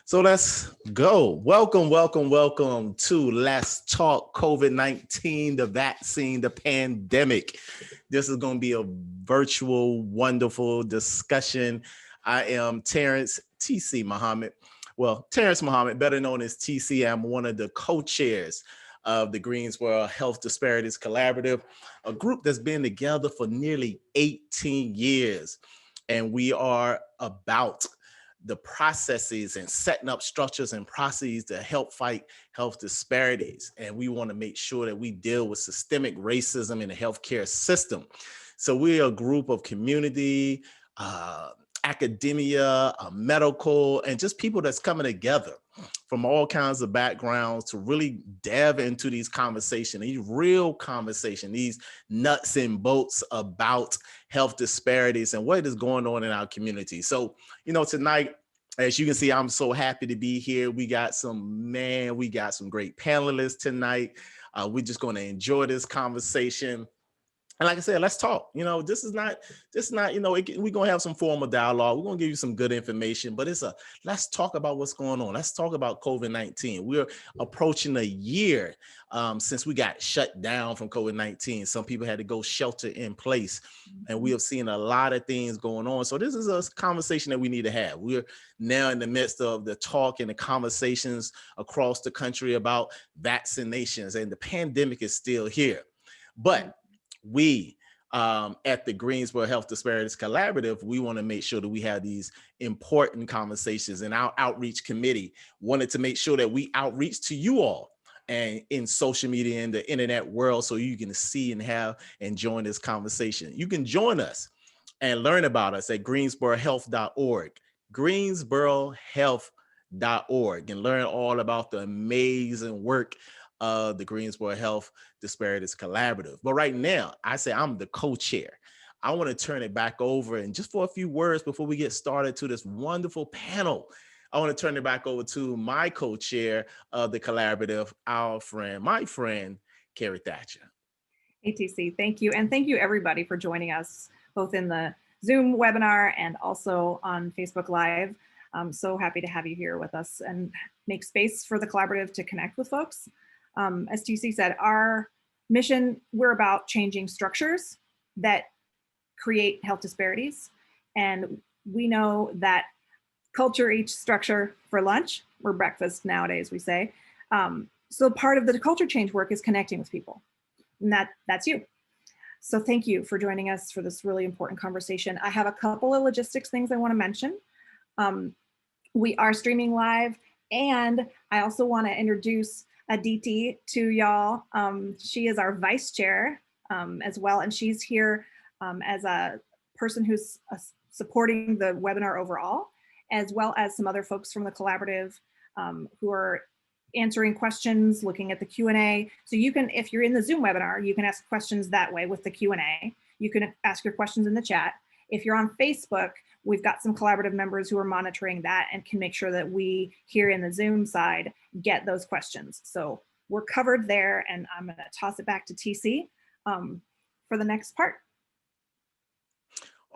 So let's go. Welcome to Let's Talk COVID-19, the vaccine, the pandemic. This is going to be a virtual, wonderful discussion. I am Terrence TC Muhammad. Well, Terrence Muhammad, better known as TC. I'm one of the co-chairs of the Greensboro Health Disparities Collaborative, a group that's been together for nearly 18 years. And we are about the processes and setting up structures and processes to help fight health disparities. And we want to make sure that we deal with systemic racism in the healthcare system. So we're a group of community, academia, medical, and just people that's coming together from all kinds of backgrounds to really delve into these conversations, these real conversations, these nuts and bolts about health disparities and what is going on in our community. So, tonight, as you can see, I'm so happy to be here. We got some great panelists tonight. We're just going to enjoy this conversation. And like I said, let's talk. This is not, we're going to have some formal dialogue. We're going to give you some good information, but let's talk about what's going on. Let's talk about COVID-19. We're approaching a year since we got shut down from COVID-19. Some people had to go shelter in place, and we have seen a lot of things going on. So this is a conversation that we need to have. We're now in the midst of the talk and the conversations across the country about vaccinations, and the pandemic is still here. But we at the Greensboro Health Disparities Collaborative, we want to make sure that we have these important conversations, and our outreach committee wanted to make sure that we outreach to you all and in social media and the internet world, so you can see and join this conversation. You can join us and learn about us at greensborohealth.org, greensborohealth.org, and learn all about the amazing work of the Greensboro Health Disparities Collaborative. But right now, I say I'm the co-chair. I want to turn it back over, and just for a few words before we get started to this wonderful panel, I want to turn it back over to my co-chair of the collaborative, my friend, Carrie Thatcher. ATC, thank you. And thank you everybody for joining us both in the Zoom webinar and also on Facebook Live. I'm so happy to have you here with us and make space for the collaborative to connect with folks. As TC said, our mission, we're about changing structures that create health disparities. And we know that culture eats structure for lunch, or breakfast nowadays, we say. So part of the culture change work is connecting with people, and that's you. So thank you for joining us for this really important conversation. I have a couple of logistics things I want to mention. We are streaming live, and I also want to introduce Aditi to y'all. She is our vice chair as well, and she's here as a person who's supporting the webinar overall, as well as some other folks from the collaborative who are answering questions, looking at the Q&A. So you can, if you're in the Zoom webinar, you can ask questions that way with the Q&A. You can ask your questions in the chat. If you're on Facebook, we've got some collaborative members who are monitoring that and can make sure that we here in the Zoom side get those questions. So we're covered there, and I'm going to toss it back to TC for the next part.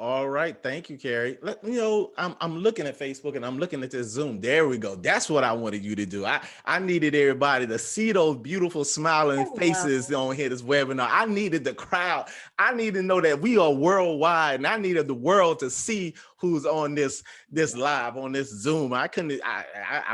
All right, thank you, Carrie. I'm looking at Facebook and I'm looking at this Zoom. There we go. That's what I wanted you to do. I needed everybody to see those beautiful smiling faces on here this webinar. I needed the crowd. I need to know that we are worldwide, and I needed the world to see who's on this live on this Zoom. I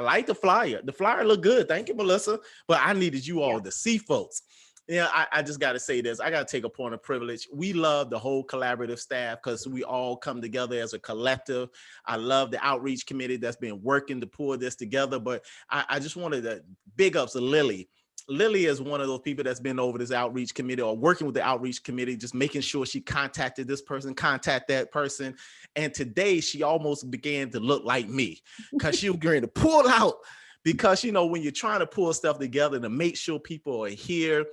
like the flyer. The flyer looked good. Thank you, Melissa. But I needed you all to see folks. I just got to say this. I got to take a point of privilege. We love the whole collaborative staff because we all come together as a collective. I love the outreach committee that's been working to pull this together. But I just wanted to big ups to Lily. Lily is one of those people that's been over this outreach committee or working with the outreach committee, just making sure she contacted this person, contact that person. And today she almost began to look like me because she was going to pull out. Because, when you're trying to pull stuff together to make sure people are here,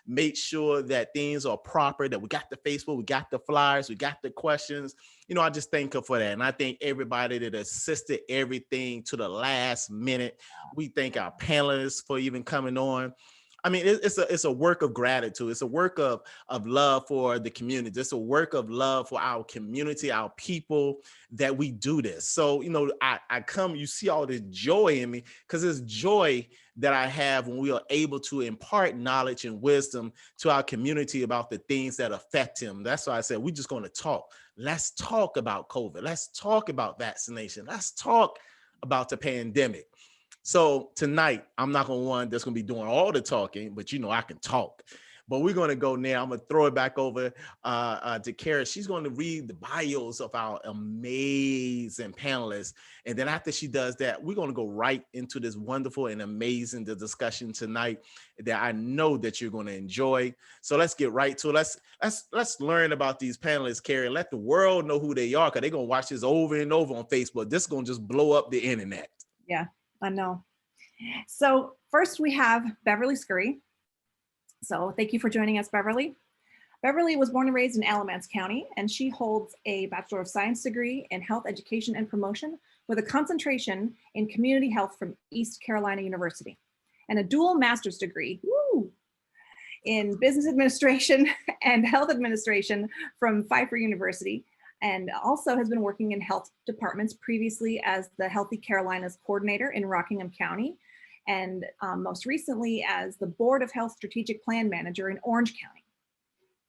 make sure that things are proper, that we got the Facebook, we got the flyers, we got the questions. I just thank her for that. And I thank everybody that assisted everything to the last minute. We thank our panelists for even coming on. I mean, it's a work of gratitude. It's a work of love for the community. It's a work of love for our community, our people, that we do this. So, you know, I come, you see all this joy in me, because it's joy that I have when we are able to impart knowledge and wisdom to our community about the things that affect him. That's why I said we're just going to talk. Let's talk about COVID. Let's talk about vaccination. Let's talk about the pandemic. So tonight, I'm not going to one that's going to be doing all the talking, but you know, I can talk. But we're going to go now. I'm going to throw it back over to Kara. She's going to read the bios of our amazing panelists. And then after she does that, we're going to go right into this wonderful and amazing discussion tonight that I know that you're going to enjoy. So let's get right to it. Let's learn about these panelists, Kara. Let the world know who they are, because they're going to watch this over and over on Facebook. This is going to just blow up the internet. Yeah, I know. So first we have Beverly Scurry. So thank you for joining us, Beverly. Beverly was born and raised in Alamance County, and she holds a Bachelor of Science degree in Health Education and Promotion with a concentration in Community Health from East Carolina University, and a dual master's degree in Business Administration and Health Administration from Pfeiffer University, and also has been working in health departments previously as the Healthy Carolinas coordinator in Rockingham County, and most recently as the Board of Health Strategic Plan Manager in Orange County.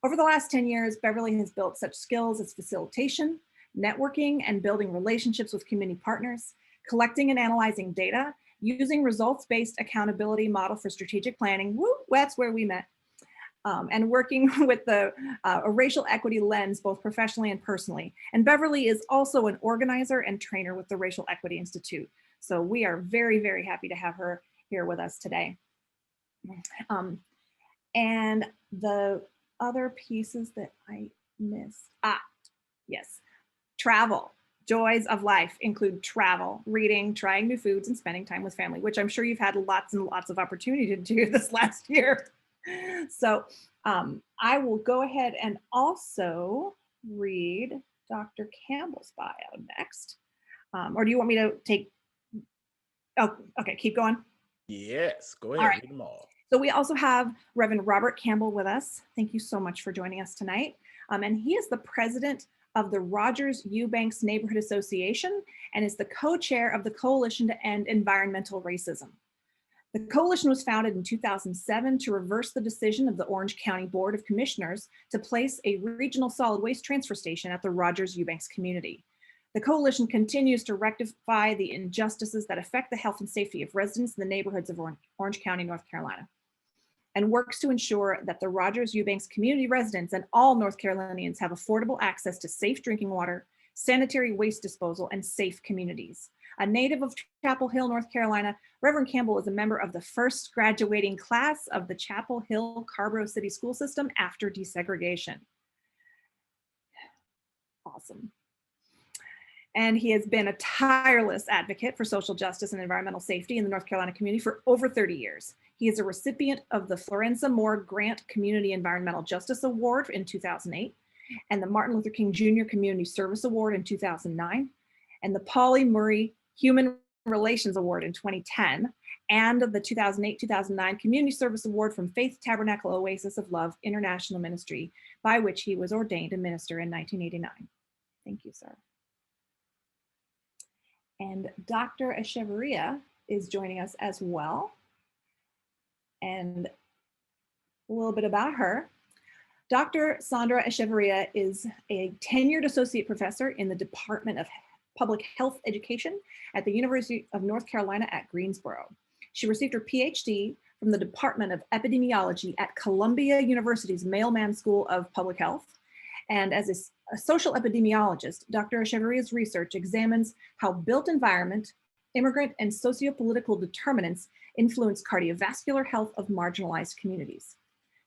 Over the last 10 years, Beverly has built such skills as facilitation, networking, and building relationships with community partners, collecting and analyzing data, using results-based accountability model for strategic planning, that's where we met, and working with a racial equity lens, both professionally and personally. And Beverly is also an organizer and trainer with the Racial Equity Institute. So we are very, very happy to have her here with us today. And the other pieces that I missed, yes, travel. Joys of life include travel, reading, trying new foods, and spending time with family, which I'm sure you've had lots and lots of opportunity to do this last year. So I will go ahead and also read Dr. Campbell's bio next. Or do you want me to take, oh, okay, keep going. Yes, go ahead, all right. Read them all. So we also have Reverend Robert Campbell with us. Thank you so much for joining us tonight. And he is the president of the Rogers Eubanks Neighborhood Association and is the co-chair of the Coalition to End Environmental Racism. The coalition was founded in 2007 to reverse the decision of the Orange County Board of Commissioners to place a regional solid waste transfer station at the Rogers Eubanks community. The coalition continues to rectify the injustices that affect the health and safety of residents in the neighborhoods of Orange County, North Carolina, and works to ensure that the Rogers Eubanks community residents and all North Carolinians have affordable access to safe drinking water, sanitary waste disposal, and safe communities. A native of Chapel Hill, North Carolina, Reverend Campbell is a member of the first graduating class of the Chapel Hill Carborough City School System after desegregation. Awesome. And he has been a tireless advocate for social justice and environmental safety in the North Carolina community for over 30 years. He is a recipient of the Florenza Moore Grant Community Environmental Justice Award in 2008, and the Martin Luther King Jr. Community Service Award in 2009, and the Polly Murray Human Relations Award in 2010, and the 2008-2009 Community Service Award from Faith Tabernacle Oasis of Love International Ministry, by which he was ordained a minister in 1989. Thank you, sir. And Dr. Echeverria is joining us as well. And a little bit about her. Dr. Sandra Echeverria is a tenured associate professor in the Department of Public Health Education at the University of North Carolina at Greensboro. She received her PhD from the Department of Epidemiology at Columbia University's Mailman School of Public Health. And as a social epidemiologist, Dr. Echeverria's research examines how built environment, immigrant, and sociopolitical determinants influence cardiovascular health of marginalized communities.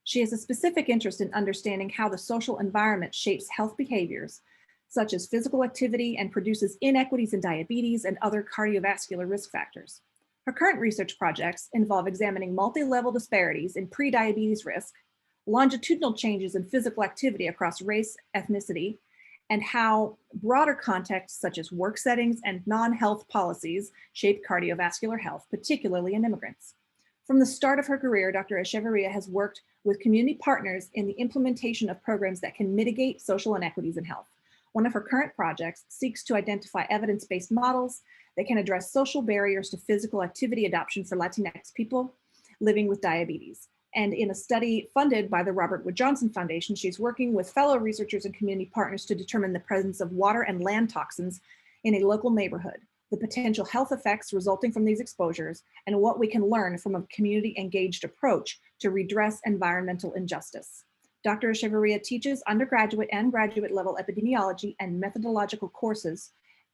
She has a specific interest in understanding how the social environment shapes health behaviors, such as physical activity, and produces inequities in diabetes and other cardiovascular risk factors. Her current research projects involve examining multi-level disparities in pre-diabetes risk, longitudinal changes in physical activity across race, ethnicity, and how broader contexts such as work settings and non-health policies shape cardiovascular health, particularly in immigrants. From the start of her career, Dr. Echeverria has worked with community partners in the implementation of programs that can mitigate social inequities in health. One of her current projects seeks to identify evidence-based models that can address social barriers to physical activity adoption for Latinx people living with diabetes. And in a study funded by the Robert Wood Johnson Foundation, she's working with fellow researchers and community partners to determine the presence of water and land toxins in a local neighborhood, the potential health effects resulting from these exposures, and what we can learn from a community-engaged approach to redress environmental injustice. Dr. Echeverria teaches undergraduate and graduate level epidemiology and methodological courses,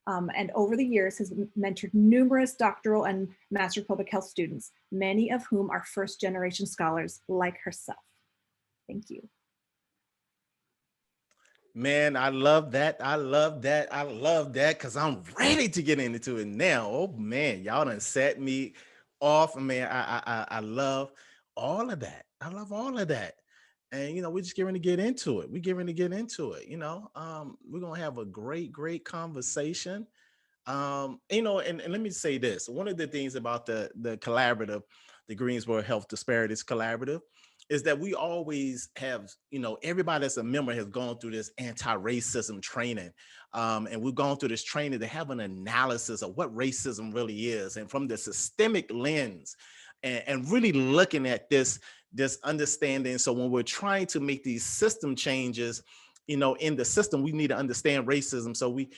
and over the years has mentored numerous doctoral and Master of Public Health students, many of whom are first-generation scholars like herself. Thank you. Man, I love that. I love that. I love that because I'm ready to get into it now. Oh man, y'all done set me off. Man, I love all of that. I love all of that. And we're just getting to get into it. We're getting to get into it. We're gonna have a great conversation. And let me say this. One of the things about the collaborative, the Greensboro Health Disparities Collaborative, is that we always have, everybody that's a member has gone through this anti-racism training. And we've gone through this training to have an analysis of what racism really is. And from the systemic lens and really looking at this understanding. So when we're trying to make these system changes, in the system, we need to understand racism. So we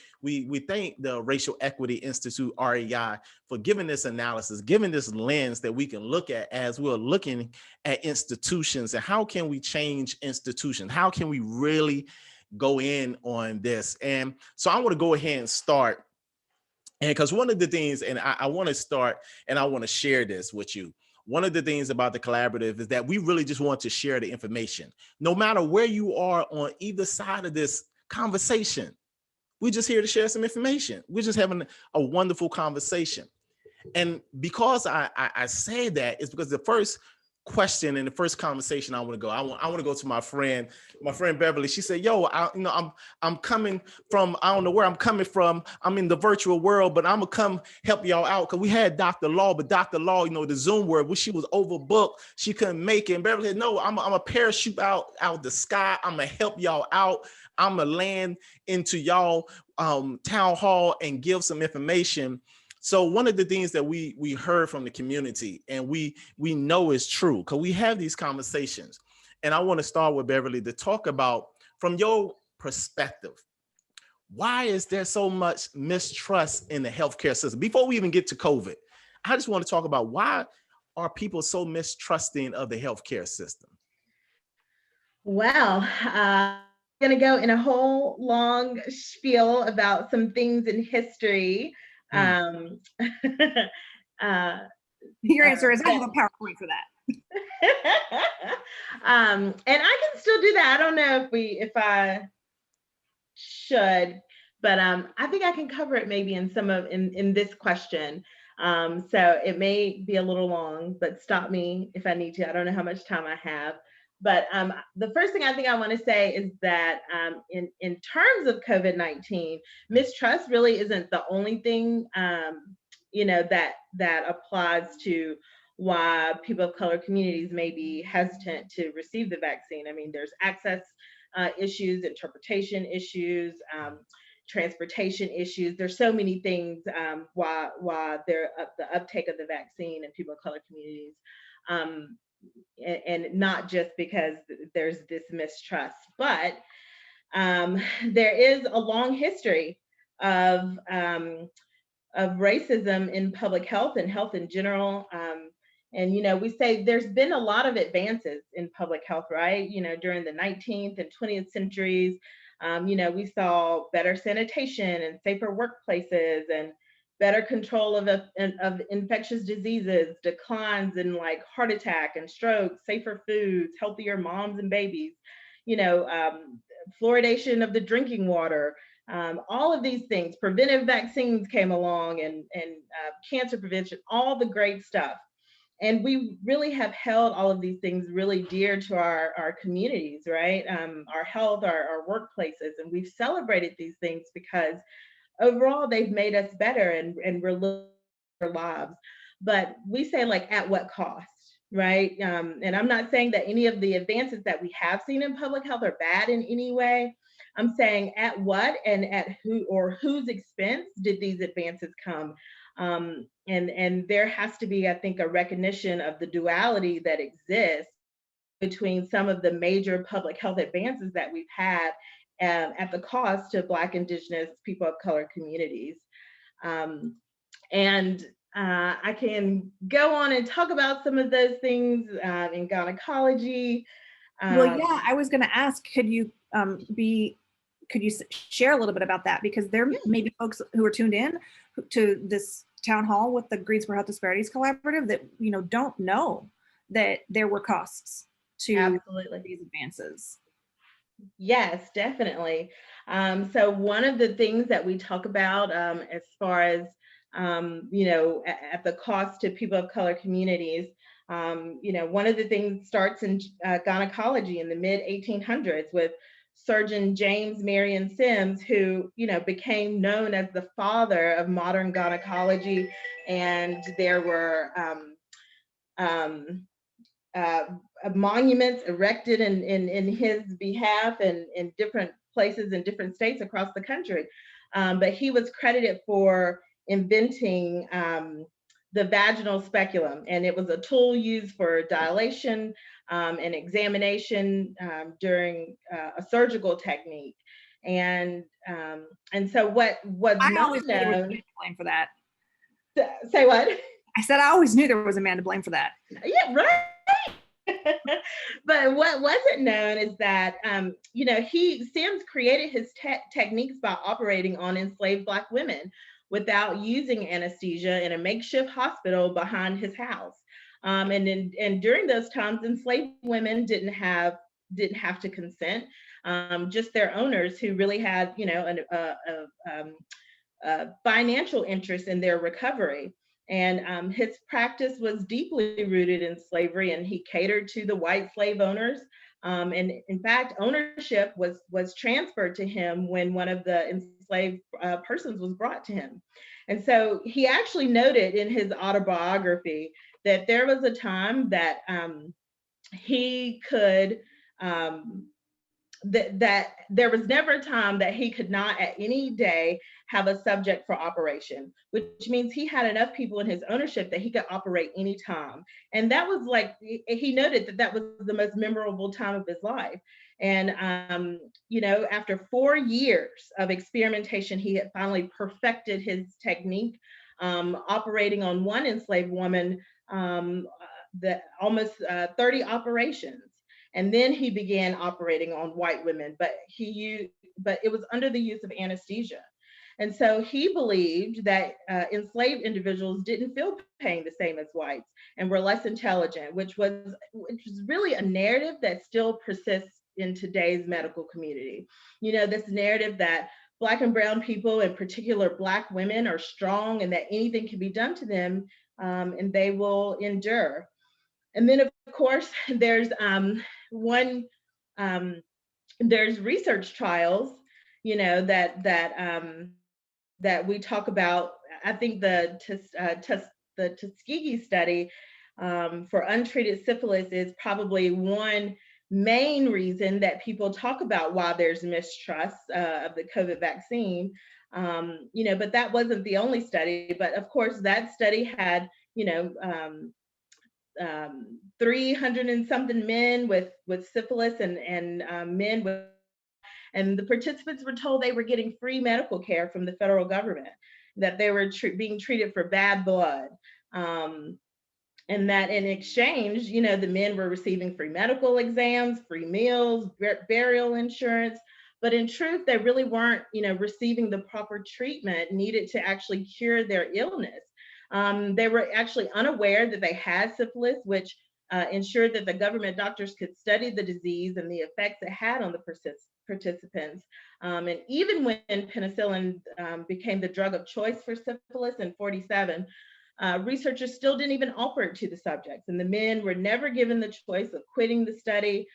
thank the Racial Equity Institute, REI, for giving this analysis, giving this lens that we can look at as we're looking at institutions and how can we change institutions? How can we really go in on this? And so I want to go ahead and start. And because one of the things, and I want to start and I want to share this with you. One of the things about the collaborative is that we really just want to share the information. No matter where you are on either side of this conversation, we're just here to share some information. We're just having a wonderful conversation. And because I say that is because the first question in the first conversation I want to go, I want to go to my friend Beverly. She said, yo, I'm coming from, I don't know where I'm coming from. I'm in the virtual world, but I'm gonna come help y'all out. Cause we had Dr. Law, but Dr. Law, the Zoom world, where she was overbooked. She couldn't make it. And Beverly said, no, I'm a parachute out the sky. I'm gonna help y'all out. I'm gonna land into y'all town hall and give some information. So one of the things that we heard from the community and we know is true, because we have these conversations. And I want to start with Beverly to talk about, from your perspective, why is there so much mistrust in the healthcare system? Before we even get to COVID, I just want to talk about why are people so mistrusting of the healthcare system? Well, I'm going to go in a whole long spiel about some things in history. Your answer is, I have a PowerPoint for that. And I can still do that. I don't know if I should, but I think I can cover it maybe in this question. So it may be a little long, but stop me if I need to. I don't know how much time I have. But the first thing I think I want to say is that in terms of COVID-19, mistrust really isn't the only thing that applies to why people of color communities may be hesitant to receive the vaccine. I mean, there's access issues, interpretation issues, transportation issues. There's so many things why the uptake of the vaccine in people of color communities. And not just because there's this mistrust, but there is a long history of racism in public health and health in general. And we say there's been a lot of advances in public health, right? During the 19th and 20th centuries, we saw better sanitation and safer workplaces and better control of infectious diseases, declines in like heart attack and stroke, safer foods, healthier moms and babies, fluoridation of the drinking water, all of these things, preventive vaccines came along and cancer prevention, all the great stuff. And we really have held all of these things really dear to our communities, right? Our health, our workplaces, and we've celebrated these things because overall, they've made us better, and we're looking their lives. But we say, like, at what cost, right? And I'm not saying that any of the advances that we have seen in public health are bad in any way. I'm saying at what and at who or whose expense did these advances come? And there has to be, I think, a recognition of the duality that exists between some of the major public health advances that we've had at the cost of Black, Indigenous, people of color communities. And I can go on and talk about some of those things in gynecology. Well, yeah, I was going to ask, could you share a little bit about that? Because there may be folks who are tuned in to this town hall with the Greensboro Health Disparities Collaborative that, you know, don't know that there were costs to these advances. Yes, definitely. So one of the things that we talk about as far as, you know, at the cost to people of color communities, you know, one of the things starts in gynecology in the mid 1800s with Surgeon James Marion Sims, who, you know, became known as the father of modern gynecology. And there were monuments erected in his behalf and in different places in different states across the country. But he was credited for inventing the vaginal speculum, and it was a tool used for dilation and examination during a surgical technique. And so what was not known for that. Say what? I said I always knew there was a man to blame for that. Yeah, right. But what wasn't known is that, you know, Sims created his techniques by operating on enslaved Black women without using anesthesia in a makeshift hospital behind his house. And during those times, enslaved women didn't have to consent, just their owners who really had, you know, a financial interest in their recovery. And his practice was deeply rooted in slavery, and he catered to the white slave owners. And in fact, ownership was transferred to him when one of the enslaved persons was brought to him. And so he actually noted in his autobiography that there was a time that he could, that there was never a time that he could not at any day have a subject for operation, which means he had enough people in his ownership that he could operate anytime. And that was, like, he noted that was the most memorable time of his life. And, you know, after 4 years of experimentation, he had finally perfected his technique, operating on one enslaved woman, that almost 30 operations. And then he began operating on white women, but it was under the use of anesthesia. And so he believed that enslaved individuals didn't feel pain the same as whites and were less intelligent, which was really a narrative that still persists in today's medical community. You know, this narrative that Black and brown people, in particular Black women, are strong and that anything can be done to them and they will endure. And then, of course, there's there's research trials, you know, that we talk about. I think the Tuskegee study for untreated syphilis is probably one main reason that people talk about why there's mistrust of the COVID vaccine. You know, but that wasn't the only study. But of course, that study had, you know, 300 and something men with syphilis and men with, and the participants were told they were getting free medical care from the federal government, that they were being treated for bad blood, and that in exchange, you know, the men were receiving free medical exams, free meals, burial insurance. But in truth, they really weren't, you know, receiving the proper treatment needed to actually cure their illness. They were actually unaware that they had syphilis, which ensured that the government doctors could study the disease and the effects it had on the participants. And even when penicillin became the drug of choice for syphilis in 1947, researchers still didn't even offer it to the subjects. And the men were never given the choice of quitting the study,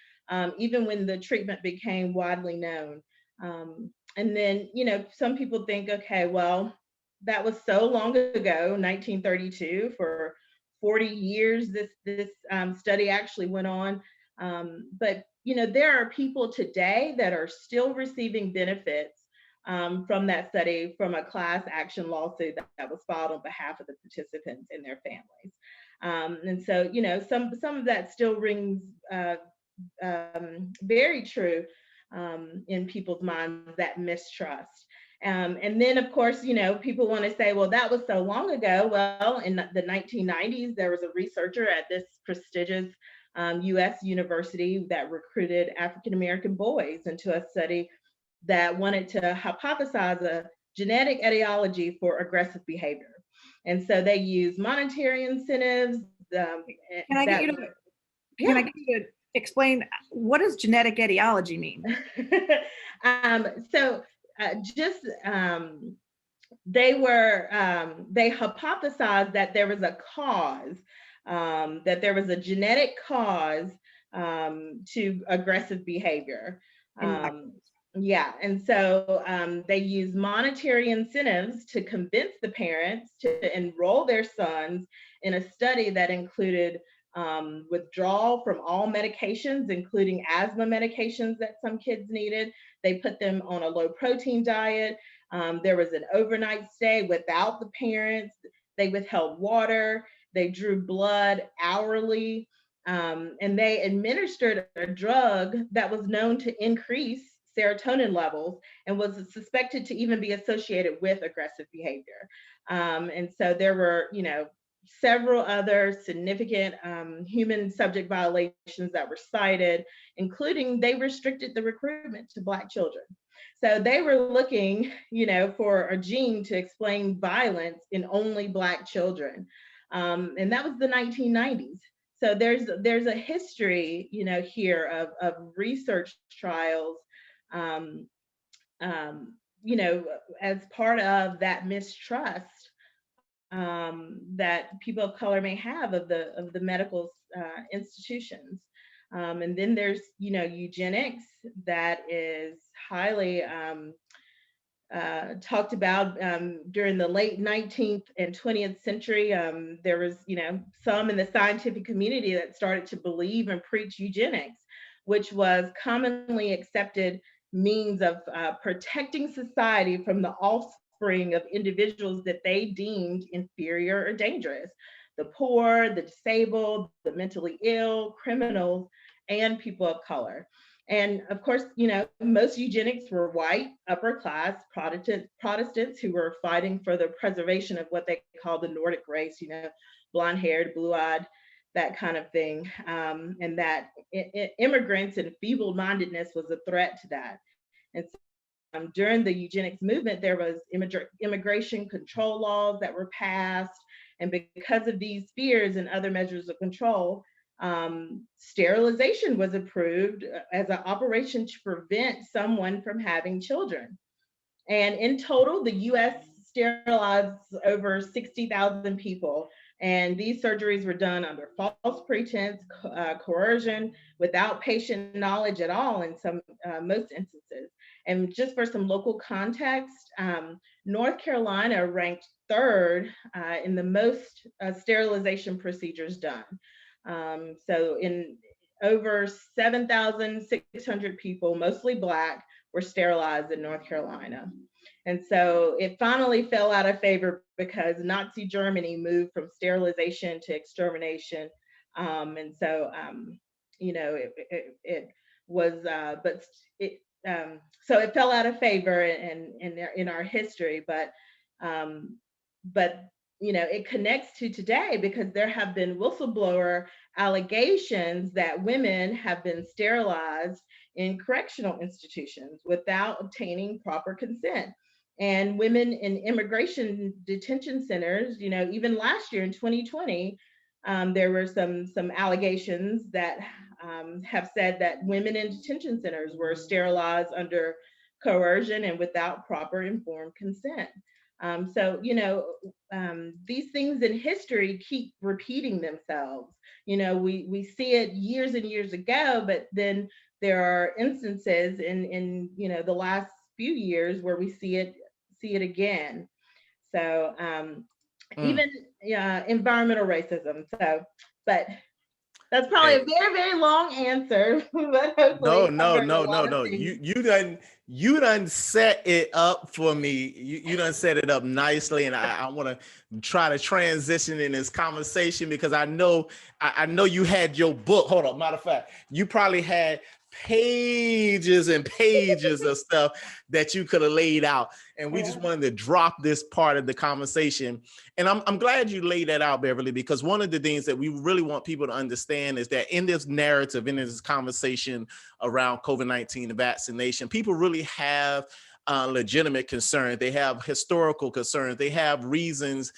even when the treatment became widely known. And then, you know, some people think, okay, well, that was so long ago, 1932. For 40 years, this study actually went on. But there are people today that are still receiving benefits from that study, from a class action lawsuit that was filed on behalf of the participants and their families. And so, some of that still rings very true in people's minds, that mistrust. And then, of course, people want to say, well, that was so long ago. Well, in the 1990s, there was a researcher at this prestigious US university that recruited African-American boys into a study that wanted to hypothesize a genetic etiology for aggressive behavior. And so they used monetary incentives. Can I get you to explain, what does genetic etiology mean? They hypothesized that there was a cause, that there was a genetic cause to aggressive behavior. And so they use monetary incentives to convince the parents to enroll their sons in a study that included withdrawal from all medications, including asthma medications that some kids needed. They put them on a low protein diet. There was an overnight stay without the parents. They withheld water. They drew blood hourly. And they administered a drug that was known to increase serotonin levels and was suspected to even be associated with aggressive behavior. And so there were, several other significant human subject violations that were cited, including they restricted the recruitment to Black children. So they were looking, for a gene to explain violence in only Black children. And that was the 1990s. So there's a history, here of research trials, as part of that mistrust that people of color may have of the medical institutions. And then there's, eugenics that is highly talked about during the late 19th and 20th century. There was, some in the scientific community that started to believe and preach eugenics, which was commonly accepted means of protecting society from the offspring of individuals that they deemed inferior or dangerous: the poor, the disabled, the mentally ill, criminals, and people of color. And of course, most eugenics were white, upper class Protestants who were fighting for the preservation of what they call the Nordic race, blonde haired, blue eyed, that kind of thing. And that immigrants and feeble-mindedness was a threat to that. And so, during the eugenics movement, there was immigration control laws that were passed. And because of these fears and other measures of control, sterilization was approved as an operation to prevent someone from having children. And in total, the US sterilized over 60,000 people. And these surgeries were done under false pretense, coercion, without patient knowledge at all in most instances. And just for some local context, North Carolina ranked third in the most sterilization procedures done. So in over 7,600 people, mostly Black, were sterilized in North Carolina. And so it finally fell out of favor because Nazi Germany moved from sterilization to extermination. And so, it was, so it fell out of favor in our history, but it connects to today because there have been whistleblower allegations that women have been sterilized in correctional institutions without obtaining proper consent. And women in immigration detention centers, even last year in 2020, there were some allegations that have said that women in detention centers were sterilized under coercion and without proper informed consent. So, these things in history keep repeating themselves. We see it years and years ago, but then there are instances in the last few years where we see it again. So even environmental racism. So, but that's probably a very, very long answer, but hopefully no. You done set it up for me. You done set it up nicely, and I want to try to transition in this conversation because I know you had your book. Hold on, matter of fact, you probably had pages and pages of stuff that you could have laid out, and we just wanted to drop this part of the conversation. And I'm glad you laid that out, Beverly, because one of the things that we really want people to understand is that in this narrative, in this conversation around COVID-19 and vaccination, people really have legitimate concerns. They have historical concerns. They have reasons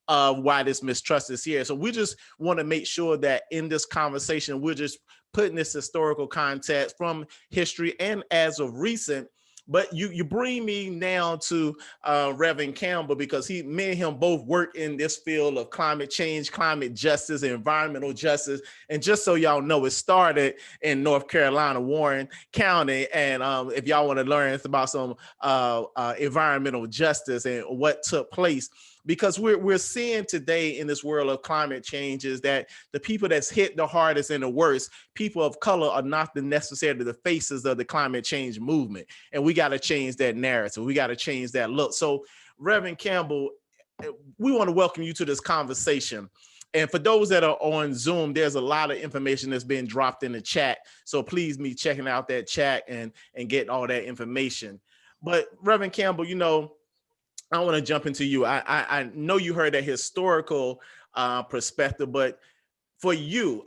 why this mistrust is here. So we just want to make sure that in this conversation, we're just putting this historical context from history and as of recent. But you bring me now to Reverend Campbell, because me and him both work in this field of climate change, climate justice, and environmental justice. And just so y'all know, it started in North Carolina, Warren County. And if y'all want to learn about some environmental justice and what took place, because we're seeing today in this world of climate change is that the people that's hit the hardest and the worst, people of color, are not necessarily the faces of the climate change movement. And we got to change that narrative. We got to change that look. So Reverend Campbell, we want to welcome you to this conversation. And for those that are on Zoom, there's a lot of information that's been dropped in the chat. So please be checking out that chat and getting all that information. But Reverend Campbell, I want to jump into you. I know you heard that historical perspective, but for you,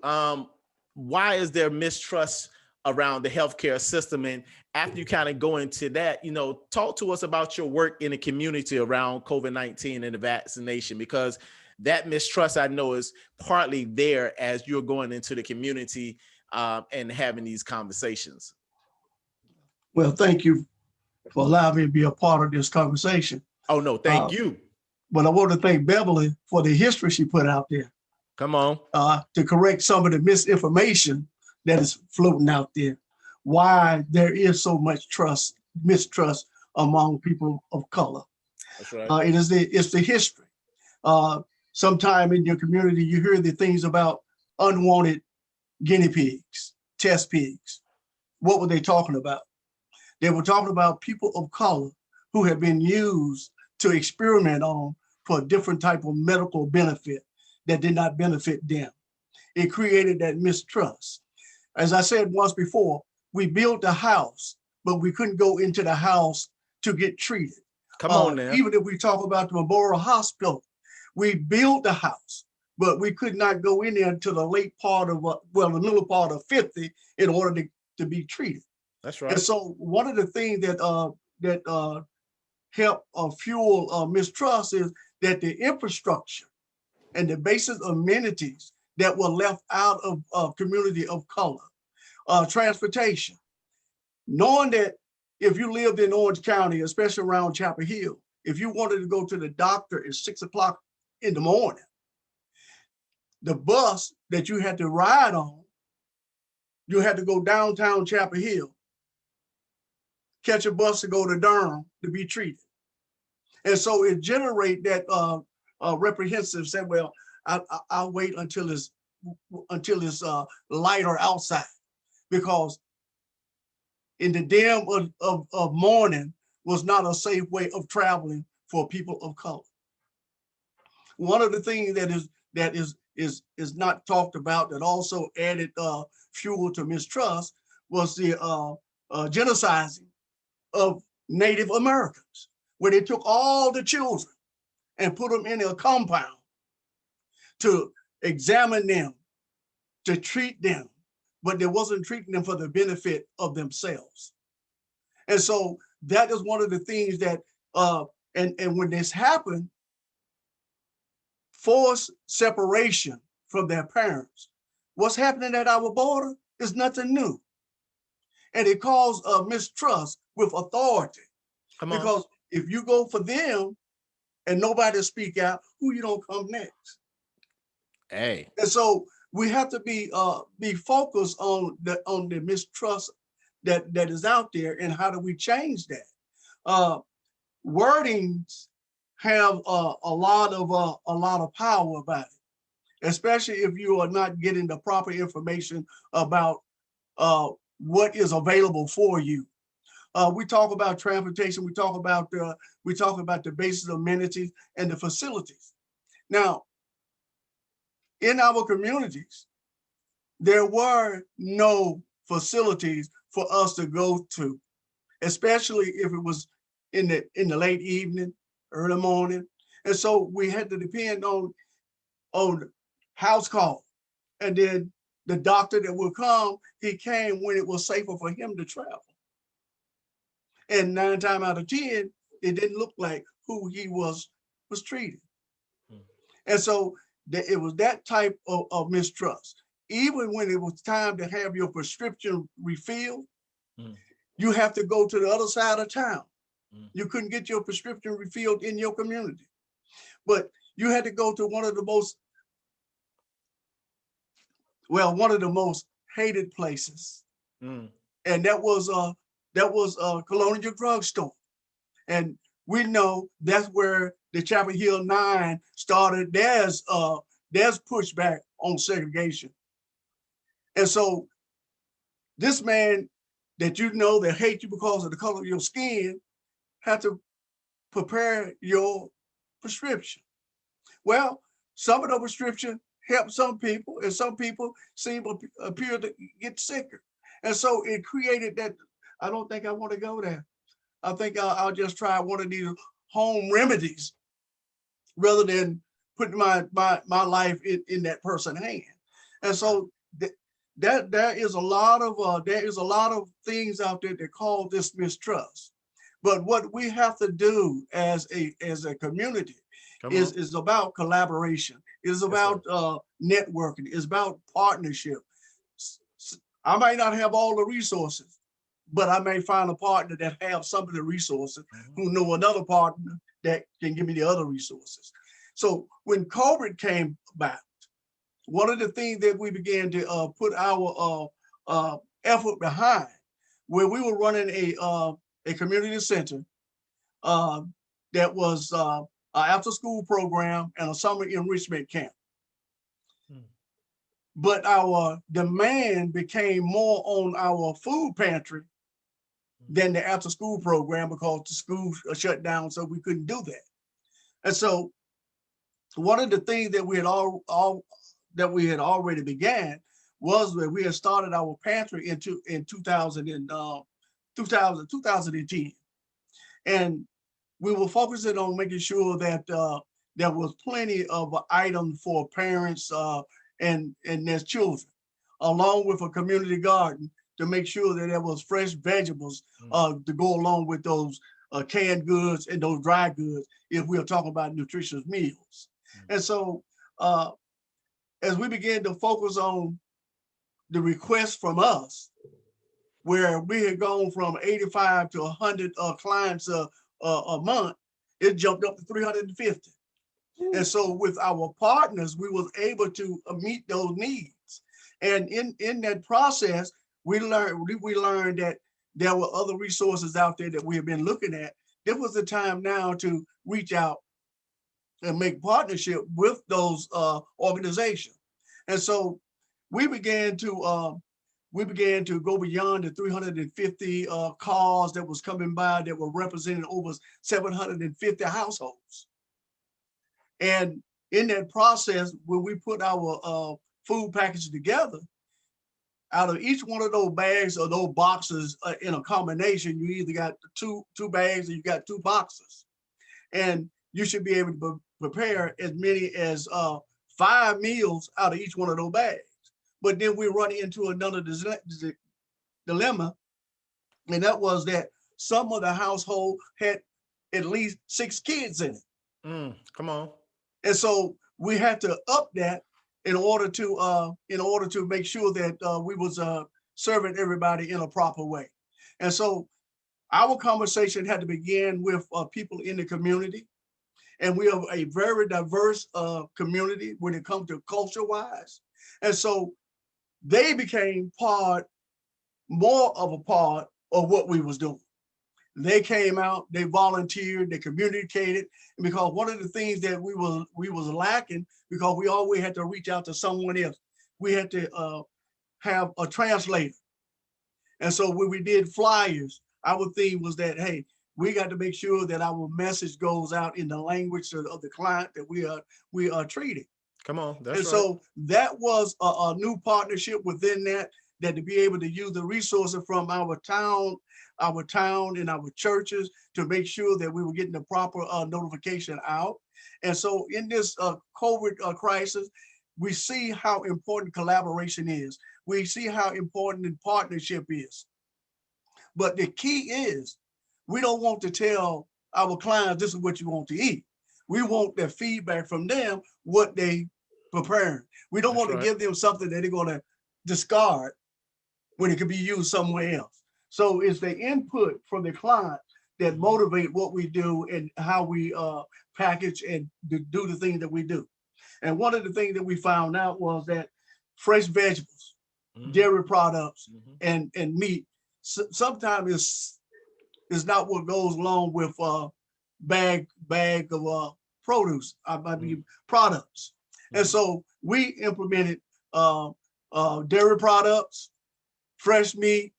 why is there mistrust around the healthcare system? And after you kind of go into that, talk to us about your work in the community around COVID-19 and the vaccination, because that mistrust I know is partly there as you're going into the community and having these conversations. Well, thank you for allowing me to be a part of this conversation. Oh, no, thank you. But I want to thank Beverly for the history she put out there. Come on. To correct some of the misinformation that is floating out there. Why there is so much mistrust among people of color. That's right. It's the history. Sometime in your community, you hear the things about unwanted guinea pigs, test pigs. What were they talking about? They were talking about people of color who have been used to experiment on for a different type of medical benefit that did not benefit them. It created that mistrust. As I said once before, we built a house, but we couldn't go into the house to get treated. Come on now. Even if we talk about the Memorial Hospital, we built the house, but we could not go in there until the late part of, the middle part of 50 in order to be treated. That's right. And so one of the things that help fuel mistrust is that the infrastructure and the basic amenities that were left out of community of color, transportation, knowing that if you lived in Orange County, especially around Chapel Hill, if you wanted to go to the doctor at 6 o'clock in the morning, the bus that you had to ride on, you had to go downtown Chapel Hill, catch a bus to go to Durham to be treated. And so it generate that reprehensive said, well, I'll wait until it's lighter outside, because in the dim of morning was not a safe way of traveling for people of color. One of the things that is not talked about that also added fuel to mistrust was the genociding of Native Americans, where they took all the children and put them in a compound to examine them, to treat them, but they wasn't treating them for the benefit of themselves. And so that is one of the things that, and when this happened, forced separation from their parents. What's happening at our border is nothing new. And it caused mistrust with authority. Because if you go for them and nobody speak out, who you don't come next? Hey. And so we have to be focused on the mistrust that is out there, and how do we change that? Wordings have a lot of power about it, especially if you are not getting the proper information about what is available for you. We talk about transportation. We talk about the basic amenities and the facilities. Now, in our communities, there were no facilities for us to go to, especially if it was in the late evening, early morning. And so we had to depend on house call. And then the doctor that would come, he came when it was safer for him to travel. And 9 times out of 10, it didn't look like who he was treating. And so it was that type of mistrust. Even when it was time to have your prescription refilled, you have to go to the other side of town. You couldn't get your prescription refilled in your community, but you had to go to one of the most hated places, and that was Colonial Drugstore. And we know that's where the Chapel Hill 9 started there's pushback on segregation. And so this man that that hate you because of the color of your skin had to prepare your prescription. Well, some of the prescription helped some people, and some people appear to get sicker. And so it created that, I don't think I want to go there. I think I'll just try one of these home remedies rather than putting my life in that person's hand. And so there is a lot of things out there that cause this mistrust. But what we have to do as a community is about collaboration. It's about networking. It's about partnership. I might not have all the resources, but I may find a partner that have some of the resources, who know another partner that can give me the other resources. So when COVID came about, one of the things that we began to put our effort behind, where we were running a community center that was an after-school program and a summer enrichment camp. But our demand became more on our food pantry than the after-school program, because the school shut down, so we couldn't do that. And so one of the things that we had already began was that we had started our pantry in 2010. And we were focusing on making sure that there was plenty of items for parents and their children, along with a community garden to make sure that there was fresh vegetables to go along with those canned goods and those dry goods, if we are talking about nutritious meals. And so as we began to focus on the requests from us, where we had gone from 85 to 100 clients a month, it jumped up to 350. And so with our partners, we was able to meet those needs. And in that process, we learned that there were other resources out there that we have been looking at. This was the time now to reach out and make partnership with those organizations. And so we began to go beyond the 350 cars that was coming by that were representing over 750 households. And in that process, when we put our food package together, out of each one of those bags or those boxes in a combination, you either got two bags or you got 2 boxes. And you should be able to prepare as many as 5 meals out of each one of those bags. But then we run into another dilemma, and that was that some of the household had at least 6 kids in it. Come on. And so we had to up that in order to make sure that we was serving everybody in a proper way. And so our conversation had to begin with people in the community. And we are a very diverse community when it comes to culture-wise. And so they became more of a part of what we was doing. They came out, they volunteered, they communicated, and because one of the things that we was lacking, because we always had to reach out to someone else, we had to have a translator. And so when we did flyers, our theme was that, hey, we got to make sure that our message goes out in the language of the client that we are treating. Come on, that's and right. So that was a new partnership within that to be able to use the resources from our town and our churches to make sure that we were getting the proper notification out. And so in this COVID crisis, we see how important collaboration is. We see how important partnership is. But the key is, we don't want to tell our clients, this is what you want to eat. We want their feedback from them, what they preparing. We don't want to give them something that they're going to discard when it could be used somewhere else. So it's the input from the client that motivate what we do and how we package and do the things that we do. And one of the things that we found out was that fresh vegetables, dairy products, and meat sometimes is not what goes along with bag of produce, products. And so we implemented dairy products, fresh meat,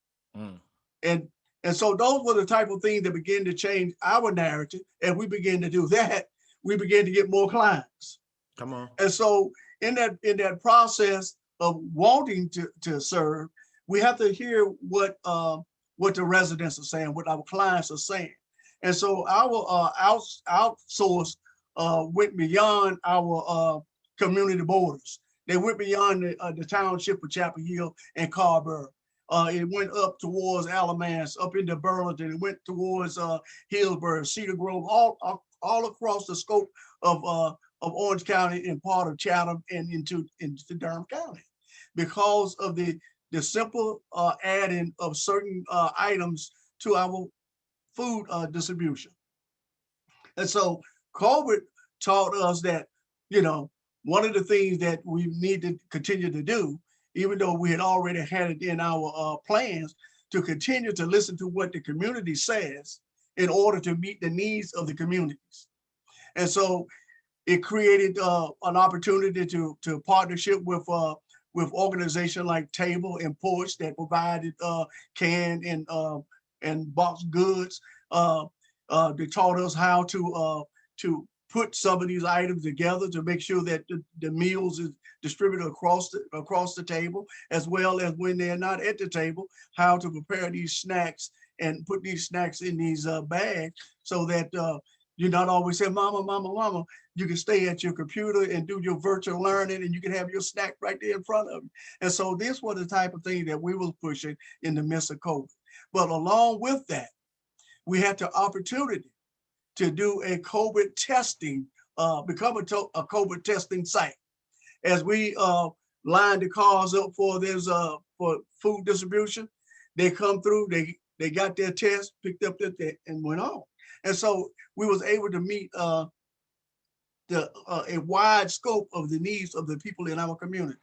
and so those were the type of things that began to change our narrative. And we began to do that, we began to get more clients. Come on. And so in that process of wanting to serve, we have to hear what the residents are saying, what our clients are saying. And so our outsource went beyond our community borders. They went beyond the township of Chapel Hill and Carrboro. It went up towards Alamance, up into Burlington. It went towards Hillsborough, Cedar Grove, all across the scope of Orange County and part of Chatham and into Durham County, because of the simple adding of certain items to our food distribution. And so COVID taught us that, one of the things that we need to continue to do, even though we had already had it in our plans, to continue to listen to what the community says in order to meet the needs of the communities. And so it created an opportunity to partnership with organizations like Table and Porch that provided canned and boxed goods. They taught us how to put some of these items together to make sure that the meals is distributed across the table, as well as when they're not at the table, how to prepare these snacks and put these snacks in these bags so that you're not always saying, mama, mama, mama. You can stay at your computer and do your virtual learning, and you can have your snack right there in front of you. And so this was the type of thing that we was pushing in the midst of COVID. But along with that, we had the opportunity to do a COVID testing, become a COVID testing site. As we lined the cars up for this for food distribution, they come through, they got their test, picked up their and went on. And so we was able to meet a wide scope of the needs of the people in our community.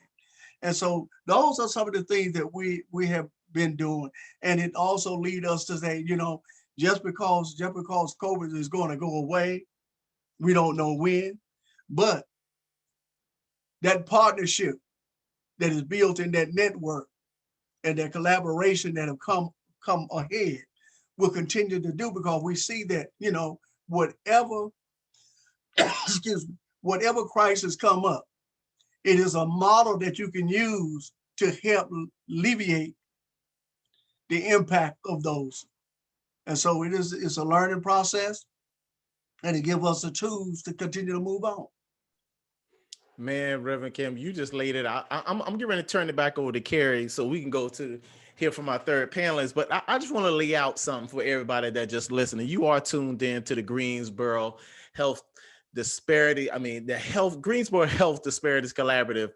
And so those are some of the things that we have been doing. And it also lead us to say, just because COVID is going to go away, we don't know when, but that partnership that is built in that network and that collaboration that have come ahead will continue to do, because we see that, whatever, whatever crisis come up, it is a model that you can use to help alleviate the impact of those. And so it's a learning process, and it gives us the tools to continue to move on. Man, Reverend Kim, you just laid it out. I'm getting ready to turn it back over to Carrie so we can go to hear from our third panelist. But I just want to lay out something for everybody that just listening. You are tuned in to the Greensboro Health Disparity. Greensboro Health Disparities Collaborative.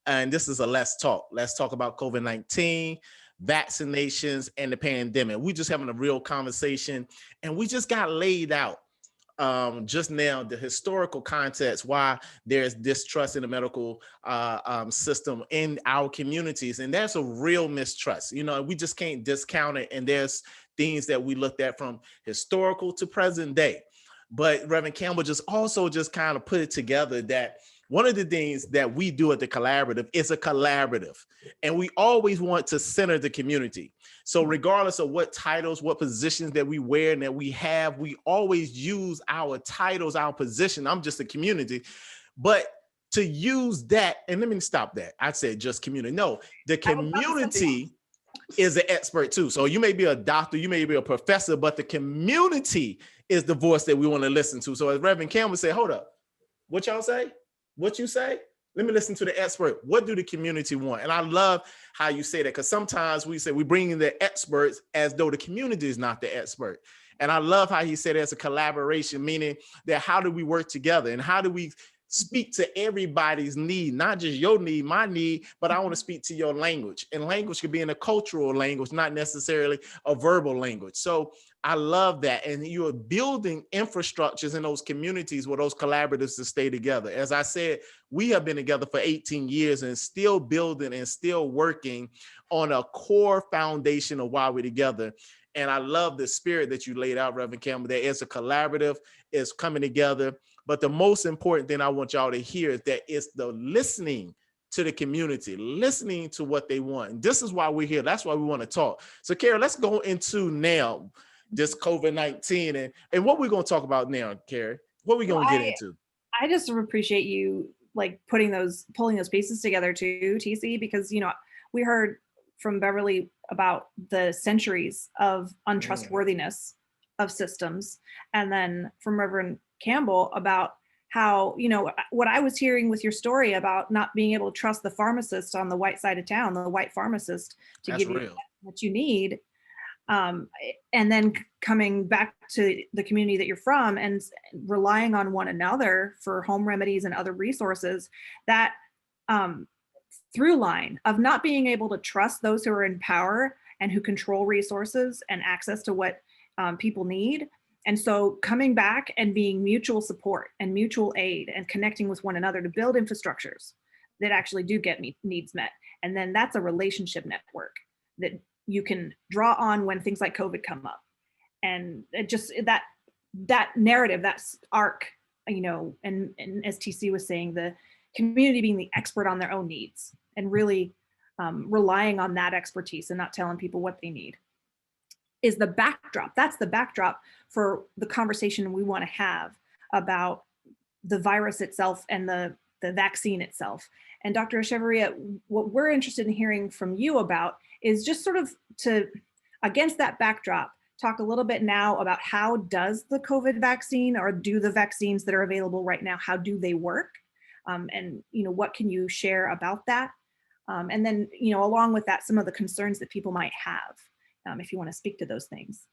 And this is a Let's Talk. Let's talk about COVID-19, vaccinations, and the pandemic. We just having a real conversation, and we just got laid out just now the historical context why there's distrust in the medical system in our communities, and that's a real mistrust. You know, we just can't discount it, and there's things that we looked at from historical to present day. But Reverend Campbell just also just kind of put it together that one of the things that we do at the collaborative is a collaborative, and we always want to center the community. So regardless of what titles, what positions that we wear and that we have, we always use our titles, our position. I'm just a community, but to use that, and let me stop that. I said just community. No, the community is an expert too. So you may be a doctor, you may be a professor, but the community is the voice that we want to listen to. So as Reverend Campbell said, hold up, what y'all say? What you say? Let me listen to the expert. What do the community want? And I love how you say that, because sometimes we say we bring in the experts as though the community is not the expert. And I love how he said it's a collaboration, meaning that how do we work together and how do we speak to everybody's need, not just your need, my need, but I want to speak to your language. And language could be in a cultural language, not necessarily a verbal language. So I love that. And you are building infrastructures in those communities where those collaboratives to stay together. As I said, we have been together for 18 years and still building and still working on a core foundation of why we're together. And I love the spirit that you laid out, Reverend Campbell, that it's a collaborative, it's coming together. But the most important thing I want y'all to hear is that it's the listening to the community, listening to what they want. And this is why we're here. That's why we want to talk. So Kara, let's go into now this COVID-19 and what we're going to talk about now, Kara. What are we going to get into? I just appreciate you like pulling those pieces together too, TC, because, you know, we heard from Beverly about the centuries of untrustworthiness of systems. And then from Reverend Campbell about how, you know, what I was hearing with your story about not being able to trust the pharmacist on the white side of town, the white pharmacist to give you what you need. And then coming back to the community that you're from and relying on one another for home remedies and other resources, that through line of not being able to trust those who are in power and who control resources and access to what people need. And so coming back and being mutual support and mutual aid and connecting with one another to build infrastructures that actually do get needs met. And then that's a relationship network that you can draw on when things like COVID come up. And it just that narrative, that arc, you know, and as TC was saying, the community being the expert on their own needs and really relying on that expertise and not telling people what they need is the backdrop. That's the backdrop for the conversation we want to have about the virus itself and the vaccine itself. And Dr. Echeverria, what we're interested in hearing from you about is just sort of to, against that backdrop, talk a little bit now about how does the COVID vaccine or do the vaccines that are available right now, how do they work? And, you know, what can you share about that? And then, you know, along with that, some of the concerns that people might have, if you want to speak to those things.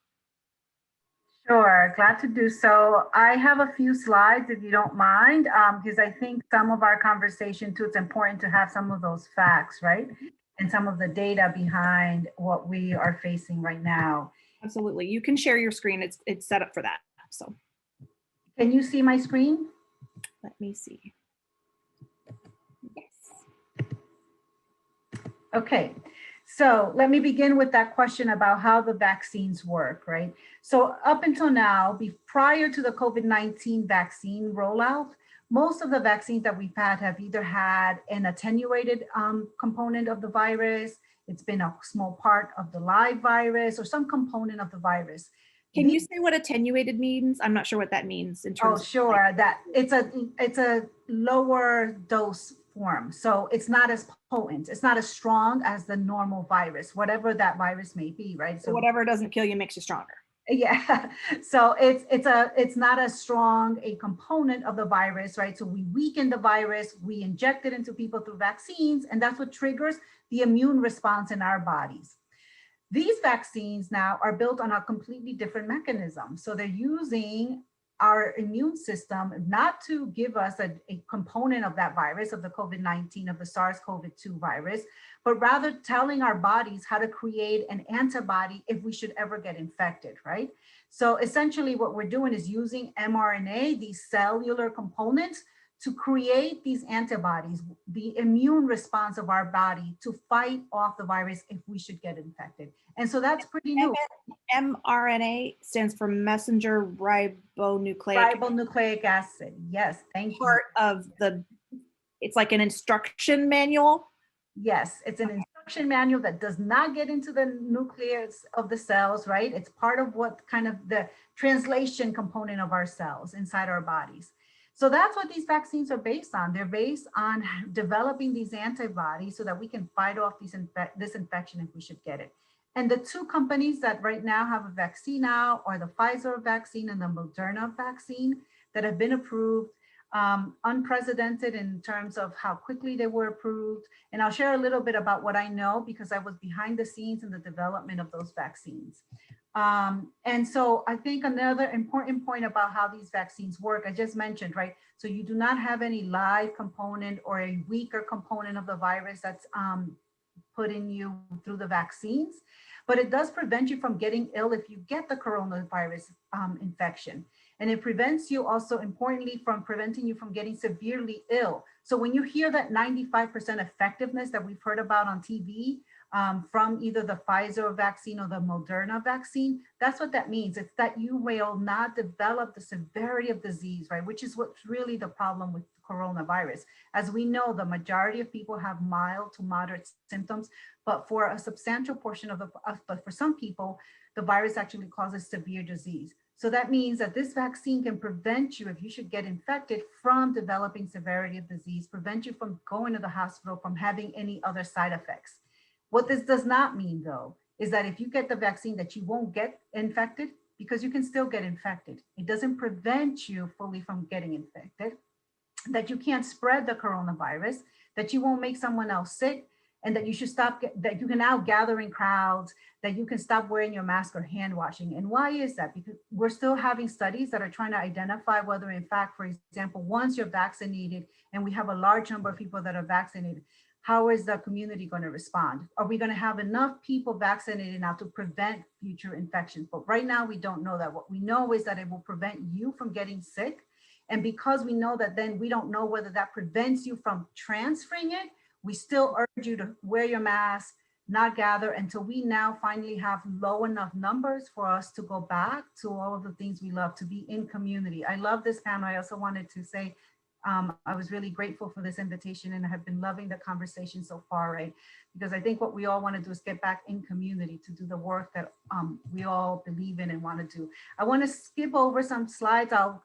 Sure, glad to do so. I have a few slides if you don't mind, because I think some of our conversation too, it's important to have some of those facts, right? And some of the data behind what we are facing right now. Absolutely, you can share your screen. It's set up for that. So, can you see my screen? Let me see. Yes. Okay. So let me begin with that question about how the vaccines work, right? So up until now, prior to the COVID-19 vaccine rollout, most of the vaccines that we've had have either had an attenuated component of the virus, it's been a small part of the live virus or some component of the virus. Can you say what attenuated means? I'm not sure what that means in terms of sure, that it's a lower dose form. So it's not as potent, it's not as strong as the normal virus, whatever that virus may be, right? So whatever doesn't kill you makes you stronger. Yeah, so it's not as strong a component of the virus, right? So we weaken the virus, we inject it into people through vaccines, and that's what triggers the immune response in our bodies. These vaccines now are built on a completely different mechanism. So they're using our immune system, not to give us a component of that virus, of the COVID-19, of the SARS-CoV-2 virus, but rather telling our bodies how to create an antibody if we should ever get infected, right? So essentially what we're doing is using mRNA, these cellular components, to create these antibodies, the immune response of our body to fight off the virus if we should get infected. And so that's pretty new. mRNA stands for messenger ribonucleic acid. Yes, thank you. Part of the, it's like an instruction manual. Yes, it's an instruction manual that does not get into the nucleus of the cells, right? It's part of what kind of the translation component of our cells inside our bodies. So that's what these vaccines are based on. They're based on developing these antibodies so that we can fight off this infection if we should get it. And the two companies that right now have a vaccine out are the Pfizer vaccine and the Moderna vaccine that have been approved, unprecedented in terms of how quickly they were approved. And I'll share a little bit about what I know because I was behind the scenes in the development of those vaccines. And so I think another important point about how these vaccines work, I just mentioned, right? So you do not have any live component or a weaker component of the virus that's put in you through the vaccines, but it does prevent you from getting ill if you get the coronavirus infection. And it prevents you also, importantly, from preventing you from getting severely ill. So when you hear that 95% effectiveness that we've heard about on TV, from either the Pfizer vaccine or the Moderna vaccine, that's what that means. It's that you will not develop the severity of disease, right? Which is what's really the problem with coronavirus. As we know, the majority of people have mild to moderate symptoms, but for a substantial portion of but for some people, the virus actually causes severe disease. So that means that this vaccine can prevent you, if you should get infected, from developing severity of disease, prevent you from going to the hospital, from having any other side effects. What this does not mean, though, is that if you get the vaccine that you won't get infected, because you can still get infected. It doesn't prevent you fully from getting infected, that you can't spread the coronavirus, that you won't make someone else sick, and that you should stop, that you can now gather in crowds, that you can stop wearing your mask or hand washing. And why is that? Because we're still having studies that are trying to identify whether, in fact, for example, once you're vaccinated and we have a large number of people that are vaccinated, how is the community going to respond? Are we going to have enough people vaccinated now to prevent future infections? But right now, we don't know that. What we know is that it will prevent you from getting sick. And because we know that, then we don't know whether that prevents you from transferring it. We still urge you to wear your mask, not gather until we now finally have low enough numbers for us to go back to all of the things we love, to be in community. I love this panel. I also wanted to say, I was really grateful for this invitation and I have been loving the conversation so far, right? Because I think what we all want to do is get back in community to do the work that we all believe in and want to do. I want to skip over some slides. I'll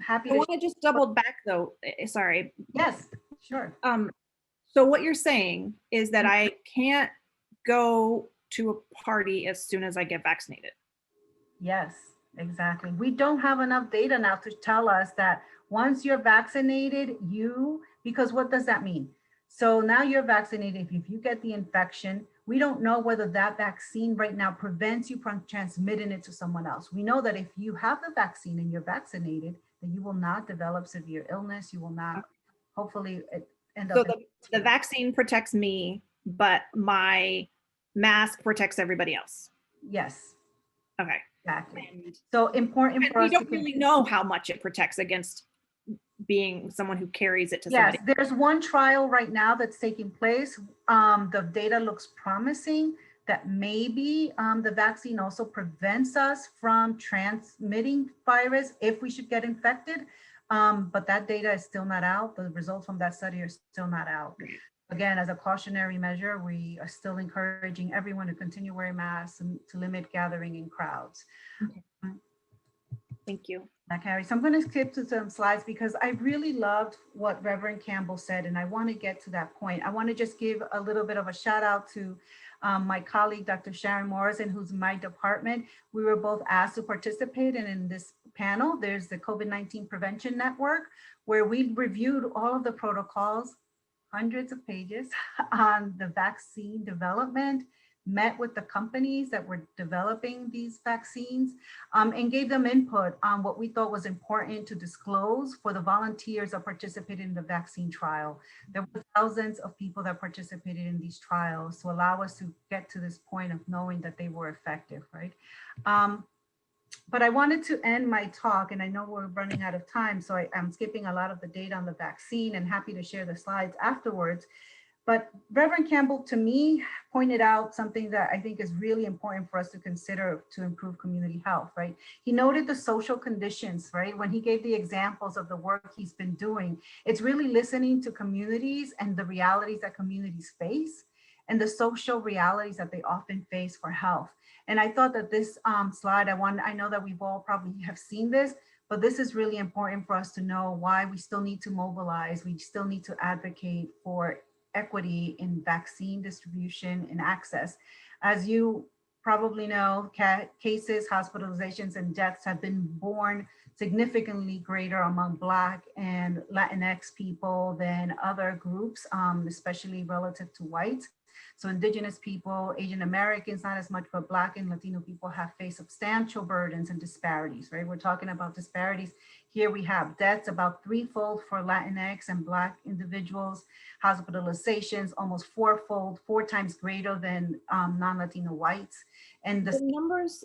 happy to. I want to just double back though. Sorry. Yes, sure. So what you're saying is that I can't go to a party as soon as I get vaccinated. Yes, exactly. We don't have enough data now to tell us that once you're vaccinated, because what does that mean? So now you're vaccinated. If you get the infection, we don't know whether that vaccine right now prevents you from transmitting it to someone else. We know that if you have the vaccine and you're vaccinated, then you will not develop severe illness. You will not, hopefully, end up. So the vaccine protects me, but my mask protects everybody else. Yes. Okay. Exactly. So important for us. We don't really know how much it protects against being someone who carries it to somebody. Yes, there's one trial right now that's taking place. The data looks promising that maybe the vaccine also prevents us from transmitting virus if we should get infected. But that data is still not out. The results from that study are still not out. Again, as a cautionary measure, we are still encouraging everyone to continue wearing masks and to limit gathering in crowds. Okay. Thank you. Carrie. So I'm going to skip to some slides because I really loved what Reverend Campbell said, and I want to get to that point. I want to just give a little bit of a shout out to my colleague, Dr. Sharon Morrison, who's in my department. We were both asked to participate, and in this panel, there's the COVID-19 Prevention Network, where we reviewed all of the protocols, hundreds of pages on the vaccine development, met with the companies that were developing these vaccines and gave them input on what we thought was important to disclose for the volunteers that participated in the vaccine trial. There were thousands of people that participated in these trials to allow us to get to this point of knowing that they were effective, right? But I wanted to end my talk, and I know we're running out of time, so I'm skipping a lot of the data on the vaccine and happy to share the slides afterwards. But Reverend Campbell, to me, pointed out something that I think is really important for us to consider to improve community health, right? He noted the social conditions, right? When he gave the examples of the work he's been doing, it's really listening to communities and the realities that communities face and the social realities that they often face for health. And I thought that this slide, I know that we've all probably have seen this, but this is really important for us to know why we still need to mobilize. We still need to advocate for equity in vaccine distribution and access. As you probably know, cases, hospitalizations, and deaths have been born significantly greater among Black and Latinx people than other groups, especially relative to whites. So Indigenous people, Asian Americans, not as much, but Black and Latino people have faced substantial burdens and disparities, right? We're talking about disparities. Here we have deaths about threefold for Latinx and Black individuals, hospitalizations almost fourfold, 4 times greater than non-Latino whites. And the numbers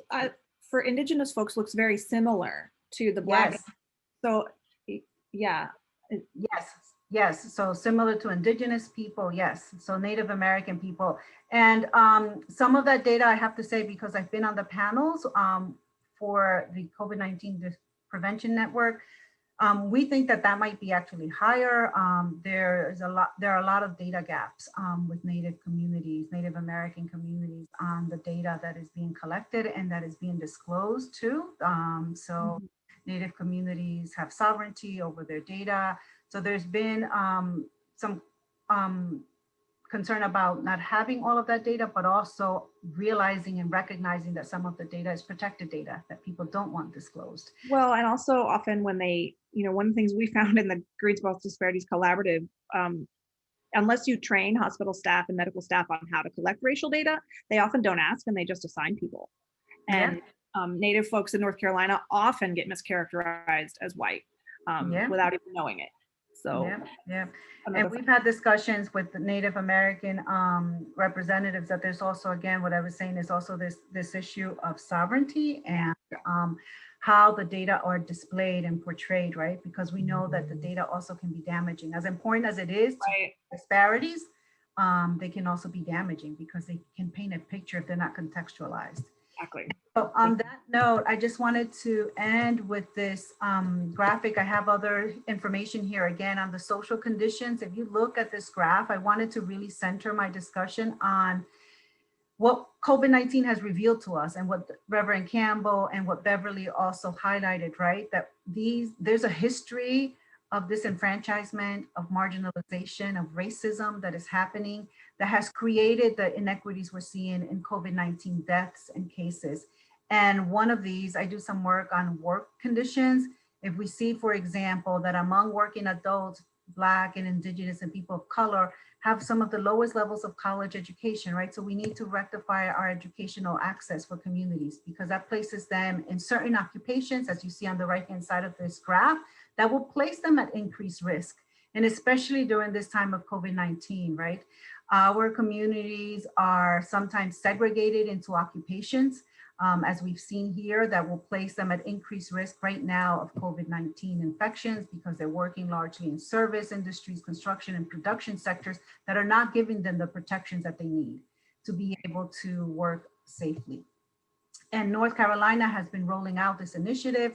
for Indigenous folks looks very similar to the Black. Yes. So yeah. Yes, so similar to Indigenous people, yes, so Native American people. And some of that data I have to say, because I've been on the panels for the COVID-19 Prevention Network, we think that that might be actually higher. There are a lot of data gaps with Native communities, Native American communities on the data that is being collected and that is being disclosed too. Native communities have sovereignty over their data. So there's been some concern about not having all of that data, but also realizing and recognizing that some of the data is protected data that people don't want disclosed. Well, and also often when they, one of the things we found in the Greensboro Disparities Collaborative, unless you train hospital staff and medical staff on how to collect racial data, they often don't ask and they just assign people. And Native folks in North Carolina often get mischaracterized as white without even knowing it. So and we've had discussions with the Native American representatives that there's also, again, what I was saying is also this issue of sovereignty and how the data are displayed and portrayed, right? Because we know that the data also can be damaging. As important as it is to disparities, they can also be damaging because they can paint a picture if they're not contextualized. Exactly. So on that note, I just wanted to end with this graphic. I have other information here again on the social conditions. If you look at this graph, I wanted to really center my discussion on what COVID-19 has revealed to us and what Reverend Campbell and what Beverly also highlighted, right? That there's a history of disenfranchisement, of marginalization, of racism that is happening that has created the inequities we're seeing in COVID-19 deaths and cases. And one of these, I do some work on work conditions. If we see, for example, that among working adults, Black and Indigenous and people of color have some of the lowest levels of college education, right? So we need to rectify our educational access for communities because that places them in certain occupations, as you see on the right-hand side of this graph, that will place them at increased risk. And especially during this time of COVID-19, right? Our communities are sometimes segregated into occupations, as we've seen here, that will place them at increased risk right now of COVID-19 infections because they're working largely in service industries, construction and production sectors that are not giving them the protections that they need to be able to work safely. And North Carolina has been rolling out this initiative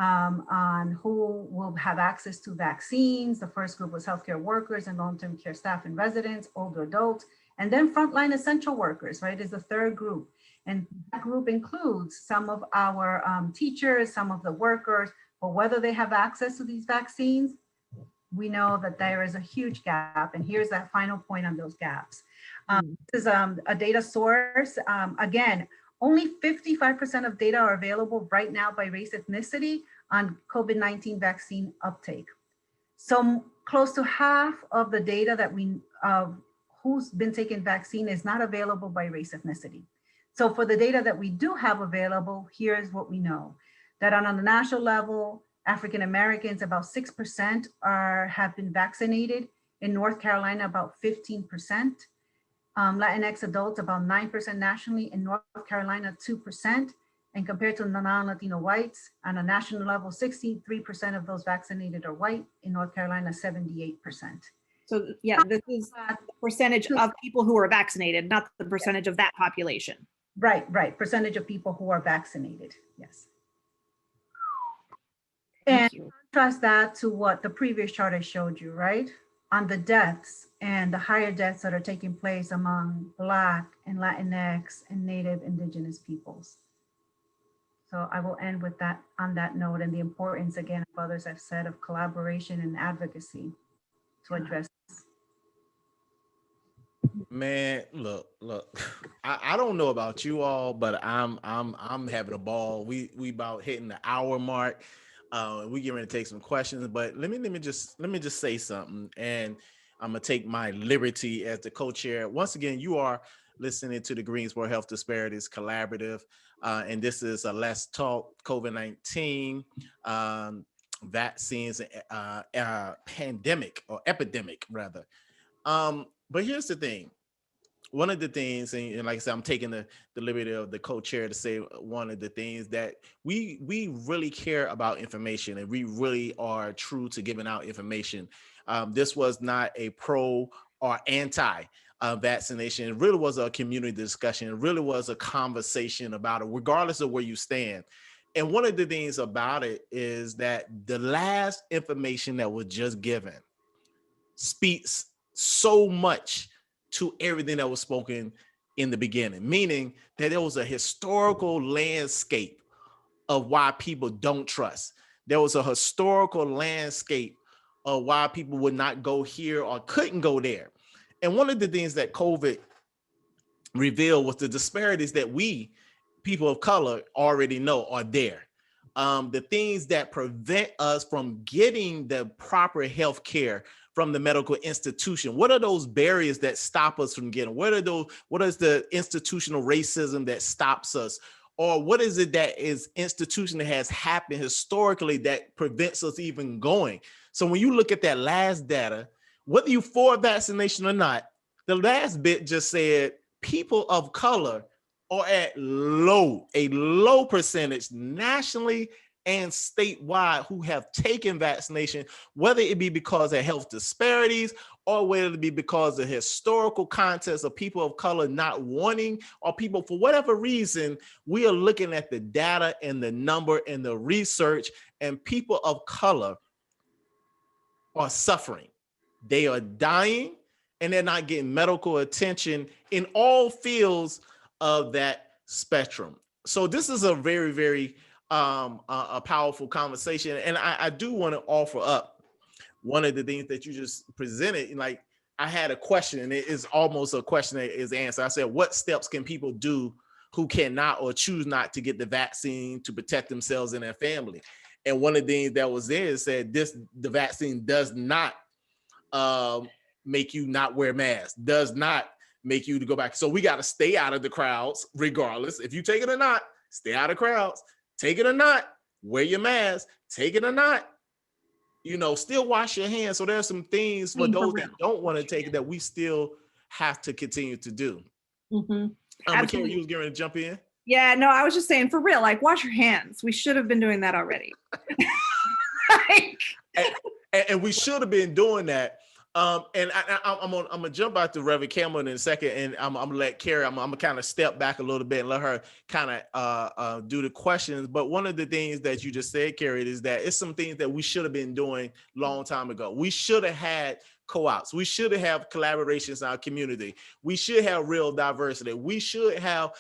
on who will have access to vaccines. The first group was healthcare workers and long-term care staff and residents, older adults, and then frontline essential workers, right, is the third group. And that group includes some of our teachers, some of the workers, but whether they have access to these vaccines, we know that there is a huge gap. And here's that final point on those gaps. This is a data source. Again, only 55% of data are available right now by race ethnicity on COVID-19 vaccine uptake. So close to half of the data that we who's been taking vaccine is not available by race ethnicity. So for the data that we do have available, here's what we know. That on a national level, African Americans, about 6% have been vaccinated. In North Carolina, about 15%. Latinx adults, about 9% nationally. In North Carolina, 2%. And compared to non-Latino whites, on a national level, 63% of those vaccinated are white. In North Carolina, 78%. So yeah, this is the percentage of people who are vaccinated, not the percentage of that population. Right, right. Percentage of people who are vaccinated, yes. And contrast that to what the previous chart I showed you, right? On the deaths and the higher deaths that are taking place among Black and Latinx and Native Indigenous peoples. So I will end with that on that note, and the importance, again, of others have said, of collaboration and advocacy to address this. Man, look, I don't know about you all, but I'm having a ball. We about hitting the hour mark. We get ready to take some questions, but let me just say something, and I'm gonna take my liberty as the co-chair. Once again, you are listening to the Greensboro Health Disparities Collaborative, and this is a Let's Talk COVID-19 vaccines pandemic, or epidemic rather. But here's the thing. One of the things, and like I said, I'm taking the liberty of the co-chair to say one of the things that we really care about information, and we really are true to giving out information. This was not a pro or anti vaccination. It really was a community discussion. It really was a conversation about it, regardless of where you stand. And one of the things about it is that the last information that was just given speaks so much to everything that was spoken in the beginning, meaning that there was a historical landscape of why people don't trust. There was a historical landscape of why people would not go here or couldn't go there. And one of the things that COVID revealed was the disparities that we, people of color, already know are there. The things that prevent us from getting the proper health care from the medical institution. What are those barriers that stop us from getting? What is the institutional racism that stops us? Or what is it that is institution that has happened historically that prevents us even going? So when you look at that last data, whether you for vaccination or not, the last bit just said people of color are at a low percentage nationally and statewide who have taken vaccination, whether it be because of health disparities or whether it be because of historical context of people of color not wanting, or people for whatever reason. We are looking at the data and the number and the research, and people of color are suffering. They are dying, and they're not getting medical attention in all fields of that spectrum. So this is a very, very a powerful conversation. And I do want to offer up one of the things that you just presented. Like, I had a question, and it is almost a question that is answered. I said, what steps can people do who cannot or choose not to get the vaccine to protect themselves and their family? And one of the things that was there said the vaccine does not make you not wear masks, does not make you to go back. So we got to stay out of the crowds regardless. If you take it or not, stay out of crowds. Take it or not, wear your mask. Take it or not, still wash your hands. So there's some things for those that don't want to take it that we still have to continue to do. Mm-hmm. Michaela, you was getting ready to jump in? Yeah, no, I was just saying, for real, like, wash your hands. We should have been doing that already. And we should have been doing that. And I'm gonna jump out to Reverend Campbell in a second, and I'm gonna let Carrie. I'm gonna kind of step back a little bit and let her kind of do the questions. But one of the things that you just said, Carrie, is that it's some things that we should have been doing long time ago. We should have had co-ops. We should have collaborations in our community. We should have real diversity. We should have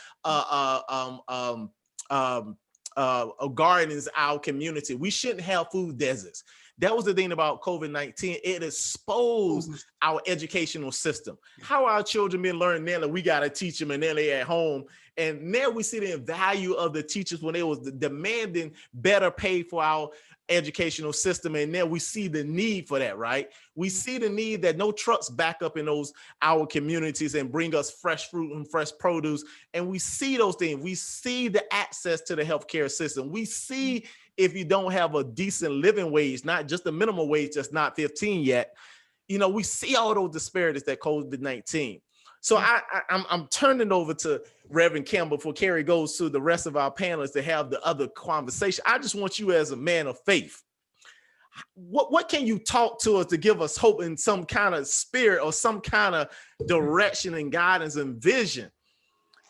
gardens in our community. We shouldn't have food deserts. That was the thing about COVID-19. It exposed our educational system. How our children been learning now that we got to teach them, and then they at home. And now we see the value of the teachers when they was demanding better pay for our educational system, and then we see the need for that, right? We see the need that no trucks back up in our communities and bring us fresh fruit and fresh produce, and we see those things. We see the access to the healthcare system. We see if you don't have a decent living wage, not just a minimum wage that's not 15 yet, we see all those disparities that COVID-19. So I'm turning over to Reverend Campbell before Carrie goes to the rest of our panelists to have the other conversation. I just want you as a man of faith. What can you talk to us to give us hope in some kind of spirit or some kind of direction and guidance and vision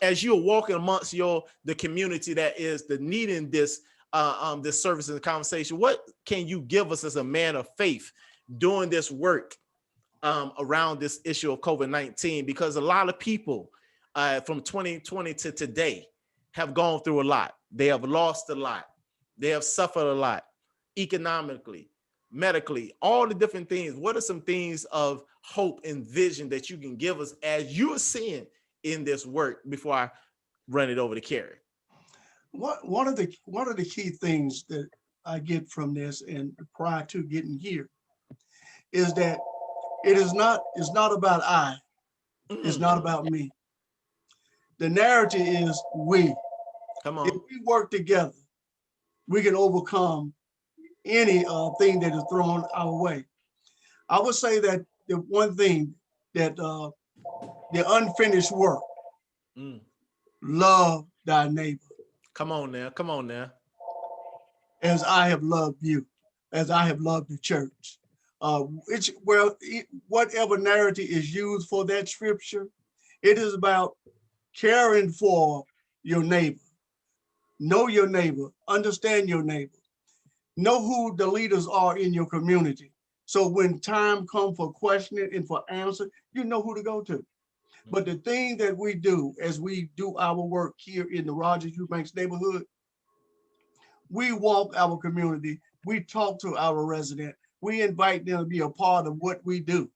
as you're walking amongst the community that is the needing this service and conversation? What can you give us as a man of faith doing this work around this issue of COVID-19? Because a lot of people from 2020 to today have gone through a lot. They have lost a lot. They have suffered a lot economically, medically, all the different things. What are some things of hope and vision that you can give us as you're seeing in this work before I run it over to Carrie? One of the key things that I get from this and prior to getting here is that it's not about I, it's not about me. The narrative is we. Come on. If we work together, we can overcome any thing that is thrown our way. I would say that the one thing that the unfinished work, love thy neighbor. Come on now. As I have loved you, as I have loved the church. Whatever narrative is used for that scripture, it is about caring for your neighbor. Know your neighbor, understand your neighbor. Know who the leaders are in your community. So when time comes for questioning and for answer, you know who to go to. But the thing that we do as we do our work here in the Rogers Eubanks neighborhood, we walk our community, we talk to our resident, we invite them to be a part of what we do.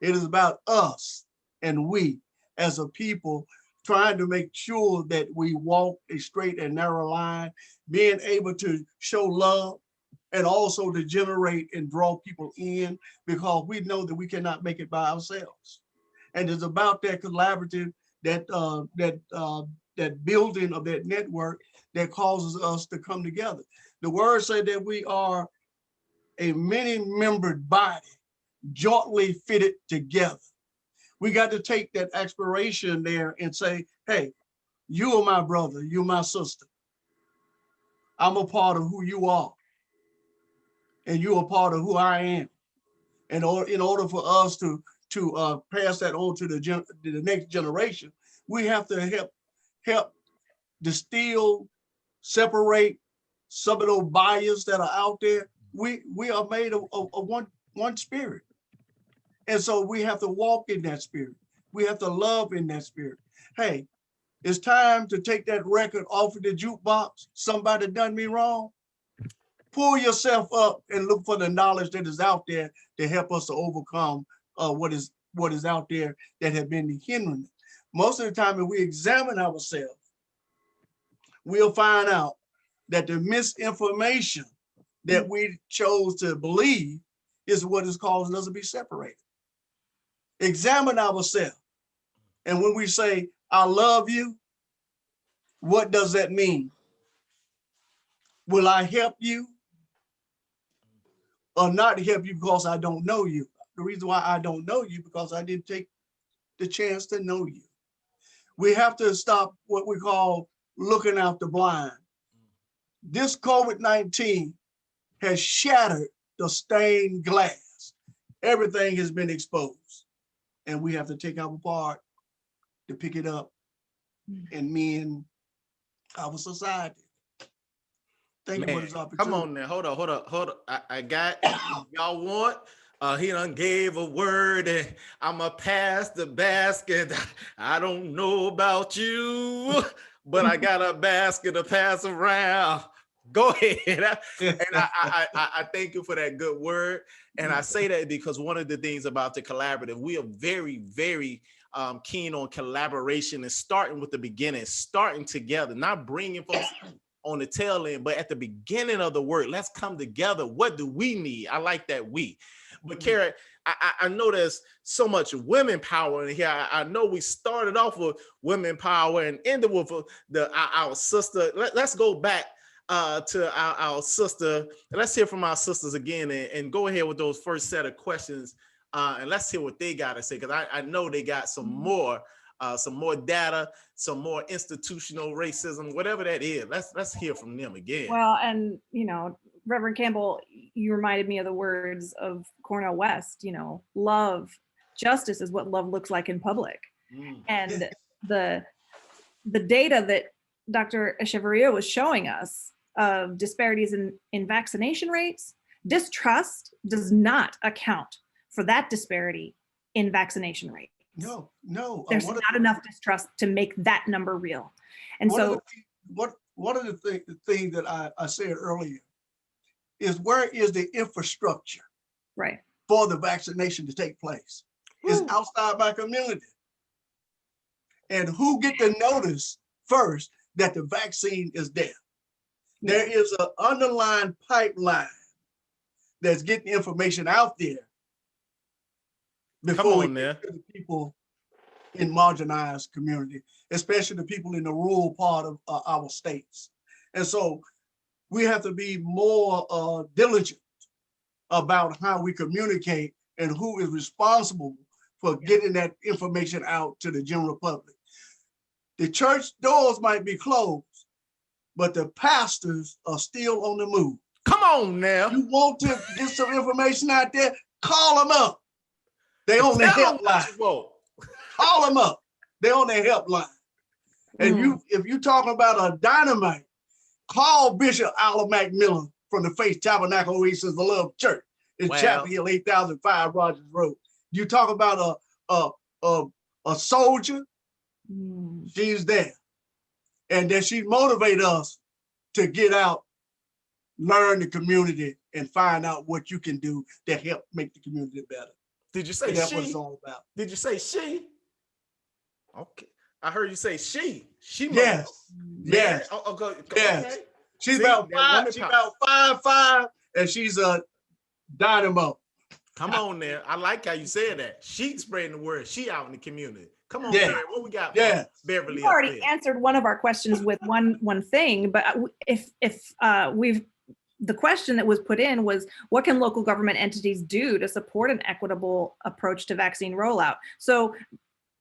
It is about us and we as a people trying to make sure that we walk a straight and narrow line, being able to show love and also to generate and draw people in, because we know that we cannot make it by ourselves. And it's about that collaborative, that building of that network that causes us to come together. The word said that we are a many-membered body, jointly fitted together. We got to take that aspiration there and say, hey, you are my brother, you're my sister. I'm a part of who you are, and you're a part of who I am. And in order for us to pass that on to the next generation, we have to help distill, separate some of those biases that are out there. We are made of one spirit. And so we have to walk in that spirit. We have to love in that spirit. Hey, it's time to take that record off of the jukebox. Somebody done me wrong. Pull yourself up and look for the knowledge that is out there to help us to overcome what is out there that have been the hindrance. Most of the time, if we examine ourselves, we'll find out that the misinformation that we chose to believe is what is causing us to be separated. Examine ourselves. And when we say, I love you, what does that mean? Will I help you or not help you because I don't know you? The reason why I don't know you because I didn't take the chance to know you. We have to stop what we call looking out the blind. This COVID-19 has shattered the stained glass. Everything has been exposed, and we have to take our part to pick it up and mend our society. Thank you for this opportunity. Come on now, hold on. I got y'all want. He done gave a word and I'ma pass the basket. I don't know about you, but I got a basket to pass around. Go ahead. And I thank you for that good word. And I say that because one of the things about the collaborative, we are very, very keen on collaboration and starting with the beginning, starting together, not bringing folks on the tail end, but at the beginning of the work, let's come together. What do we need? I like that we. But Karen, I know there's so much women power in here. I know we started off with women power and ended with our sister. Let's go back to our sister. Let's hear from our sisters again and go ahead with those first set of questions. And let's hear what they got to say, because I know they got some more data, some more institutional racism, whatever that is. Let's hear from them again. Well, and Reverend Campbell, you reminded me of the words of Cornel West. Love, justice is what love looks like in public. And the data that Dr. Echeverria was showing us of disparities in vaccination rates, distrust does not account for that disparity in vaccination rate. No. There's not enough distrust to make that number real. And one of the things that I said earlier is, where is the infrastructure for the vaccination to take place? It's outside my community. And who get the notice first that the vaccine is there? There is an underlying pipeline that's getting information out there before we get to the people in marginalized community, especially the people in the rural part of our states. And so we have to be more diligent about how we communicate and who is responsible for getting that information out to the general public. The church doors might be closed, but the pastors are still on the move. Come on now. You want to get some information out there? Call them up. They on the helpline. Call them up. They on the helpline. And if you talking about a dynamite, call Bishop Ala McMillan from the Faith Tabernacle Oasis of Love Church in Chapel Hill, 8005 Rogers Road. You talk about a soldier, she's there. And then she motivate us to get out, learn the community, and find out what you can do to help make the community better. Did you say that's she? What it's all about. Did you say she? Okay. I heard you say she. She. Yes. Yes. Yes. She's about 5'5", and she's a dynamo. Come on there. I like how you said that. She spreading the word. She out in the community. Come on, Yeah. what we got? Yeah. Beverly. You already answered one of our questions with one thing, but the question that was put in was, what can local government entities do to support an equitable approach to vaccine rollout? So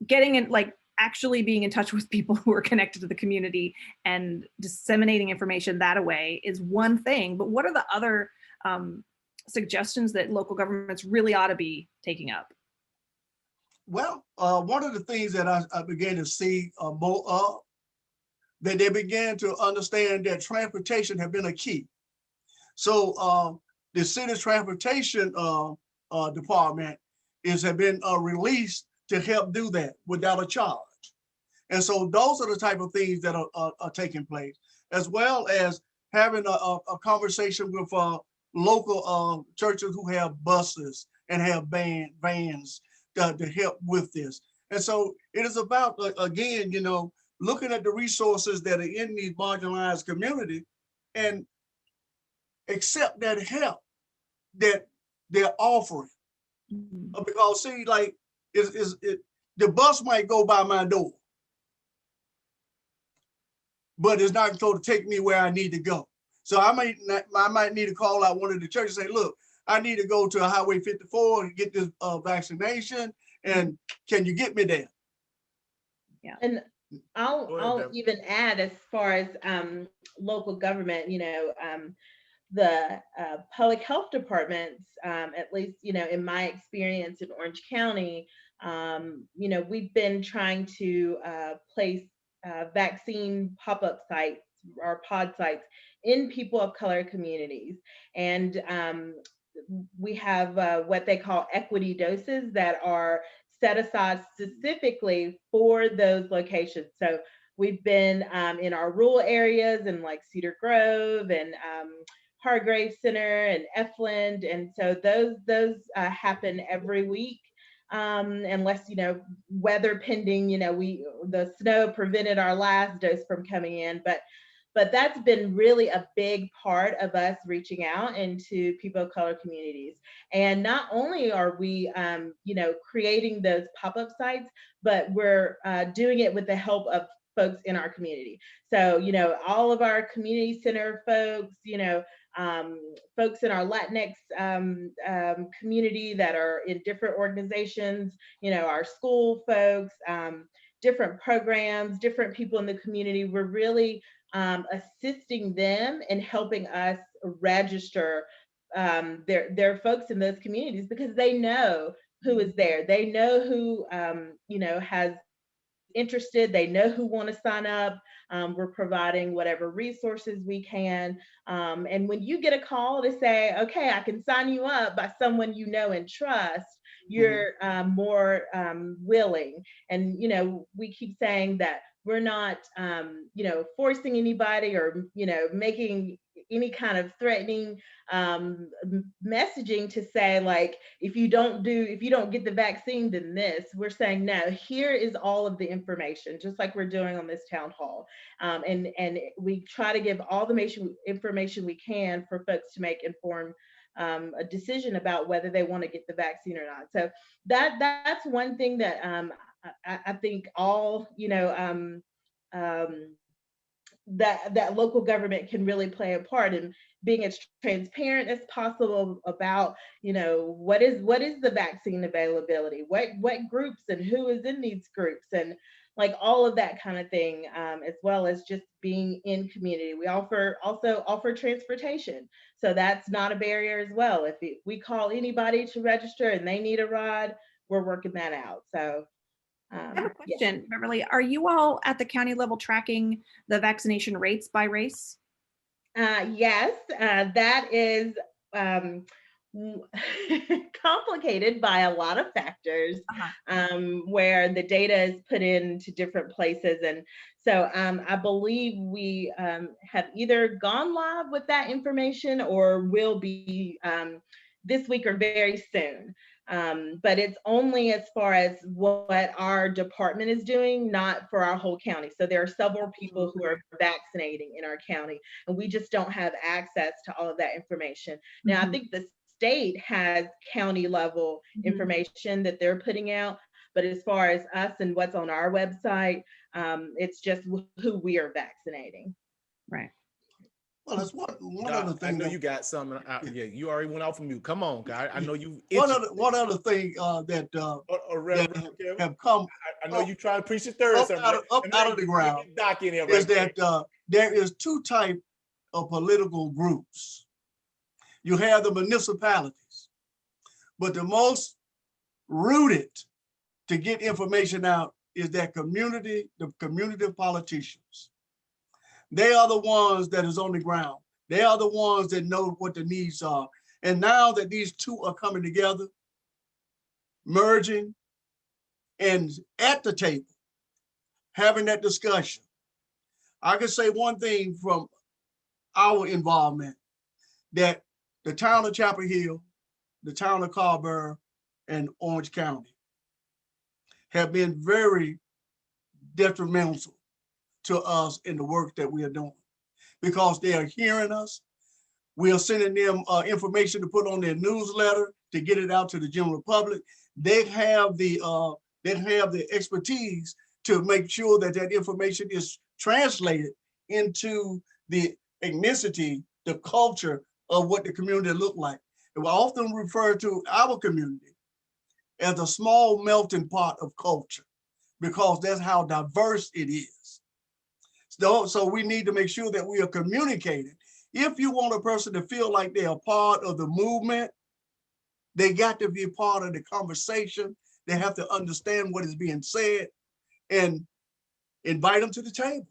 getting in, actually being in touch with people who are connected to the community and disseminating information that way is one thing, but what are the other suggestions that local governments really ought to be taking up? Well, one of the things that I began to see more of, that they began to understand that transportation had been a key. So the city's transportation department have been released to help do that without a charge. And so those are the type of things that are taking place, as well as having a conversation with local churches who have buses and have vans to help with this. And so it is about, again, looking at the resources that are in these marginalized community and accept that help that they're offering. Because see, the bus might go by my door, but it's not going to take me where I need to go. So I might need to call out one of the churches and say, look, I need to go to Highway 54 and get this vaccination, and can you get me there? Yeah. And I'll even add, as far as local government, the public health departments, at least, in my experience in Orange County, we've been trying to place vaccine pop-up sites or pod sites in people of color communities. And we have what they call equity doses that are set aside specifically for those locations. So we've been in our rural areas in Cedar Grove and Hargrave Center and Efland. And so those happen every week. Unless, weather pending, the snow prevented our last dose from coming in. But But that's been really a big part of us reaching out into people of color communities. And not only are we, creating those pop-up sites, but we're doing it with the help of folks in our community. So, all of our community center folks, folks in our Latinx community that are in different organizations, our school folks, different programs, different people in the community. We're really assisting them and helping us register their folks in those communities, because they know who is there. They know who, has interested, they know who want to sign up. We're providing whatever resources we can. And when you get a call to say, okay, I can sign you up by someone you know and trust, you're more willing. And, we keep saying that we're not, forcing anybody or, making any kind of threatening messaging to say, like, if you don't get the vaccine, then this. We're saying, no, here is all of the information, just like we're doing on this town hall. And we try to give all the information we can for folks to make informed a decision about whether they want to get the vaccine or not. So that's one thing that I think all, that local government can really play a part in being as transparent as possible about, what is the vaccine availability, what groups and who is in these groups, and like all of that kind of thing, as well as just being in community. We also offer transportation, so that's not a barrier as well. If we call anybody to register and they need a ride, we're working that out. So I have a question, Beverly. Are you all at the county level tracking the vaccination rates by race? Yes, that is complicated by a lot of factors, where the data is put into different places. And so I believe we have either gone live with that information or will be this week or very soon. But it's only as far as what our department is doing, not for our whole county. So there are several people who are vaccinating in our county, and we just don't have access to all of that information. Now, I think the state has county level information that they're putting out, but as far as us and what's on our website, it's just who we are vaccinating. Right. Well, that's one other thing. I know you got something. Yeah, you already went off of mute. Come on, guy. I know you. One other thing that have come. I know you trying to preach the third out of the ground. Doc in here is that there is two types of political groups. You have the municipalities, but the most rooted to get information out is that the community politicians. They are the ones that is on the ground. They are the ones that know what the needs are. And now that these two are coming together, merging, and at the table, having that discussion, I can say one thing from our involvement, that the town of Chapel Hill, the town of Carrboro, and Orange County have been very detrimental to us in the work that we are doing, because they are hearing us. We are sending them information to put on their newsletter to get it out to the general public. They have the expertise to make sure that that information is translated into the ethnicity, the culture of what the community look like. And we often refer to our community as a small melting pot of culture, because that's how diverse it is. So we need to make sure that we are communicating. If you want a person to feel like they are part of the movement, they got to be part of the conversation. They have to understand what is being said and invite them to the table.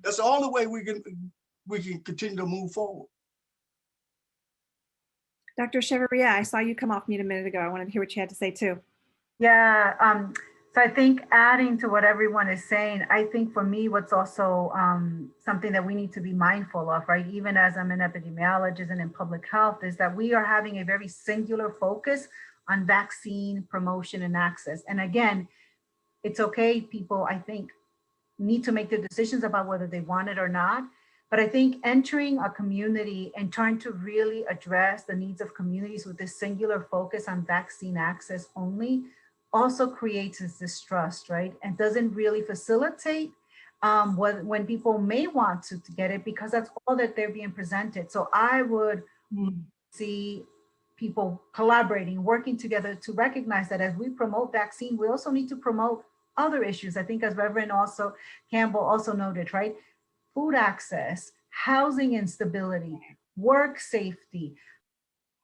That's the only way we can continue to move forward. Dr. Echeverria, I saw you come off mute a minute ago. I wanted to hear what you had to say too. Yeah, so I think adding to what everyone is saying, I think for me, what's also something that we need to be mindful of, right? Even as I'm an epidemiologist and in public health, is that we are having a very singular focus on vaccine promotion and access. And again, it's okay, people, I think, need to make the decisions about whether they want it or not. But I think entering a community and trying to really address the needs of communities with this singular focus on vaccine access only also creates this distrust, right? And doesn't really facilitate when people may want to get it, because that's all that they're being presented. So I would see people collaborating, working together to recognize that as we promote vaccine, we also need to promote other issues. I think as Reverend also Campbell also noted, right? Food access, housing instability, work safety.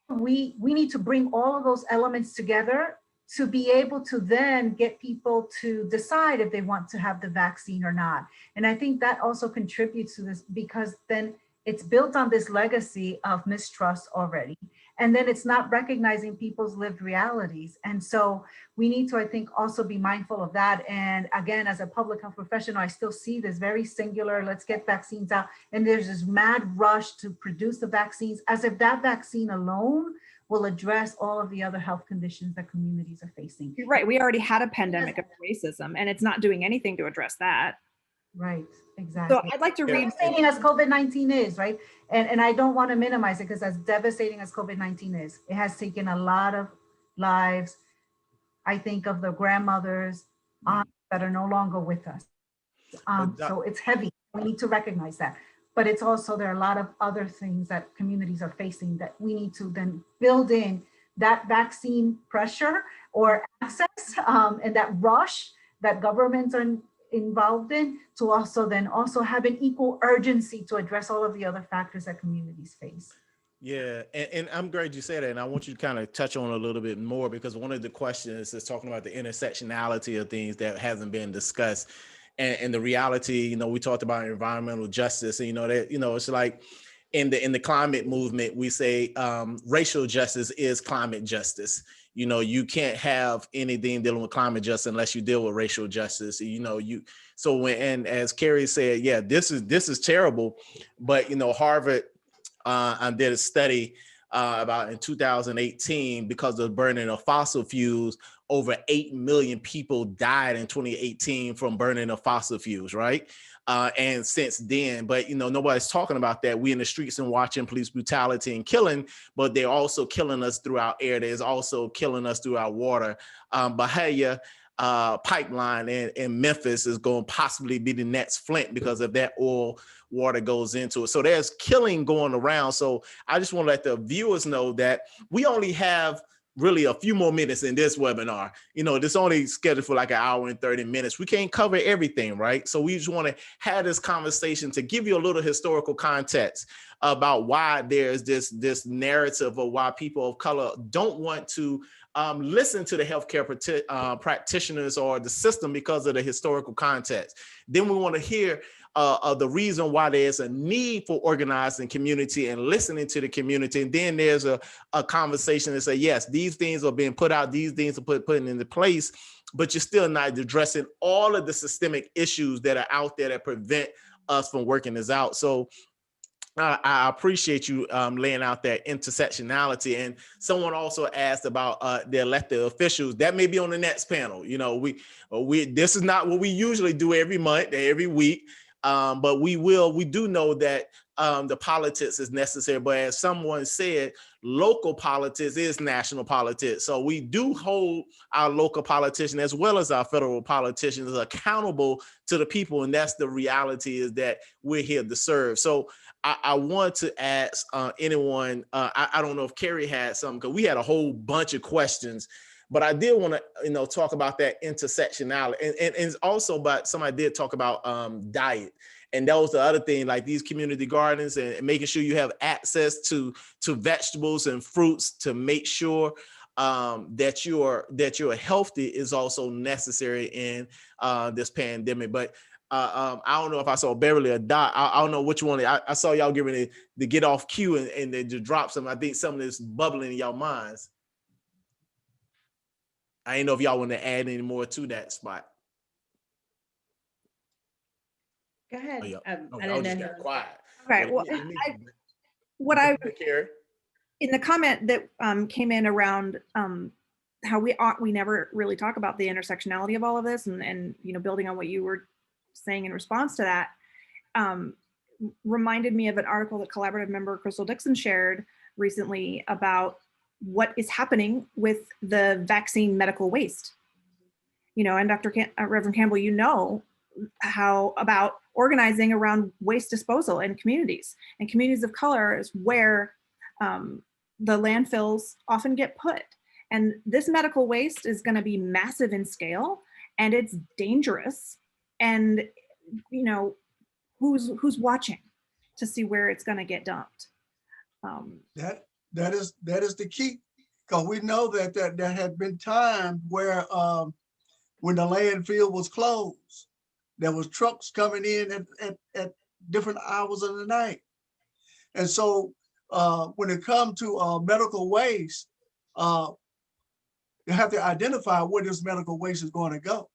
We need to bring all of those elements together to be able to then get people to decide if they want to have the vaccine or not. And I think that also contributes to this, because then it's built on this legacy of mistrust already. And then it's not recognizing people's lived realities. And so we need to, I think, also be mindful of that. And again, as a public health professional, I still see this very singular, let's get vaccines out. And there's this mad rush to produce the vaccines, as if that vaccine alone will address all of the other health conditions that communities are facing. You're right. We already had a pandemic of racism, and it's not doing anything to address that. Right, exactly. So I'd like to read. Devastating as COVID-19 is, right? And I don't want to minimize it, because as devastating as COVID-19 is, it has taken a lot of lives. I think of the grandmothers that are no longer with us. So it's heavy. We need to recognize that. But it's also, there are a lot of other things that communities are facing that we need to then build in that vaccine pressure or access and that rush that governments are involved in, to also then also have an equal urgency to address all of the other factors that communities face. Yeah, and I'm glad you said that, and I want you to kind of touch on a little bit more, because one of the questions is talking about the intersectionality of things that hasn't been discussed. And the reality, we talked about environmental justice, and that, it's like in the climate movement, we say racial justice is climate justice. You can't have anything dealing with climate justice unless you deal with racial justice. And as Carrie said, yeah, this is terrible. But Harvard did a study about in 2018, because of the burning of fossil fuels, over 8 million people died in 2018 from burning of fossil fuels, right? And since then, but nobody's talking about that. We in the streets and watching police brutality and killing, but they're also killing us through our air. There's also killing us through our water. Bahia pipeline in Memphis is going to possibly be the next Flint, because of that oil water goes into it. So there's killing going around. So I just want to let the viewers know that we only have really a few more minutes in this webinar. This only scheduled for like an hour and 30 minutes. We can't cover everything, right? So we just want to have this conversation to give you a little historical context about why there's this narrative of why people of color don't want to listen to the healthcare practitioners or the system because of the historical context. Then we want to hear the reason why there's a need for organizing community and listening to the community. And then there's a conversation that say, yes, these things are being put out, these things are put into place, but you're still not addressing all of the systemic issues that are out there that prevent us from working this out. So I appreciate you laying out that intersectionality. And someone also asked about the elected officials. That may be on the next panel. This is not what we usually do every month, every week. But we do know that the politics is necessary. But as someone said, local politics is national politics. So we do hold our local politicians as well as our federal politicians accountable to the people. And that's the reality, is that we're here to serve. So I want to ask anyone, I don't know if Carrie had something, because we had a whole bunch of questions. But I did want to, talk about that intersectionality, and also, but somebody did talk about diet, and that was the other thing, like these community gardens and making sure you have access to vegetables and fruits to make sure that you're healthy is also necessary in this pandemic. But I don't know if I saw Beverly or Dot. I don't know which one. I saw y'all getting to get off cue and then just drop some. I think some of this bubbling in y'all minds. I didn't know if y'all want to add any more to that spot. Go ahead. Oh, yeah. I didn't know. Got quiet. Okay. Well, in the comment that came in around how we never really talk about the intersectionality of all of this, and building on what you were saying in response to that reminded me of an article that collaborative member Crystal Dixon shared recently about what is happening with the vaccine medical waste. You know, and Reverend Campbell, you know how about organizing around waste disposal in communities, and communities of color is where the landfills often get put. And this medical waste is going to be massive in scale, and it's dangerous. And, you know, who's watching to see where it's going to get dumped? That is the key, because we know that there had been times where when the landfill was closed, there was trucks coming in at different hours of the night. And so when it comes to medical waste, you have to identify where this medical waste is going to go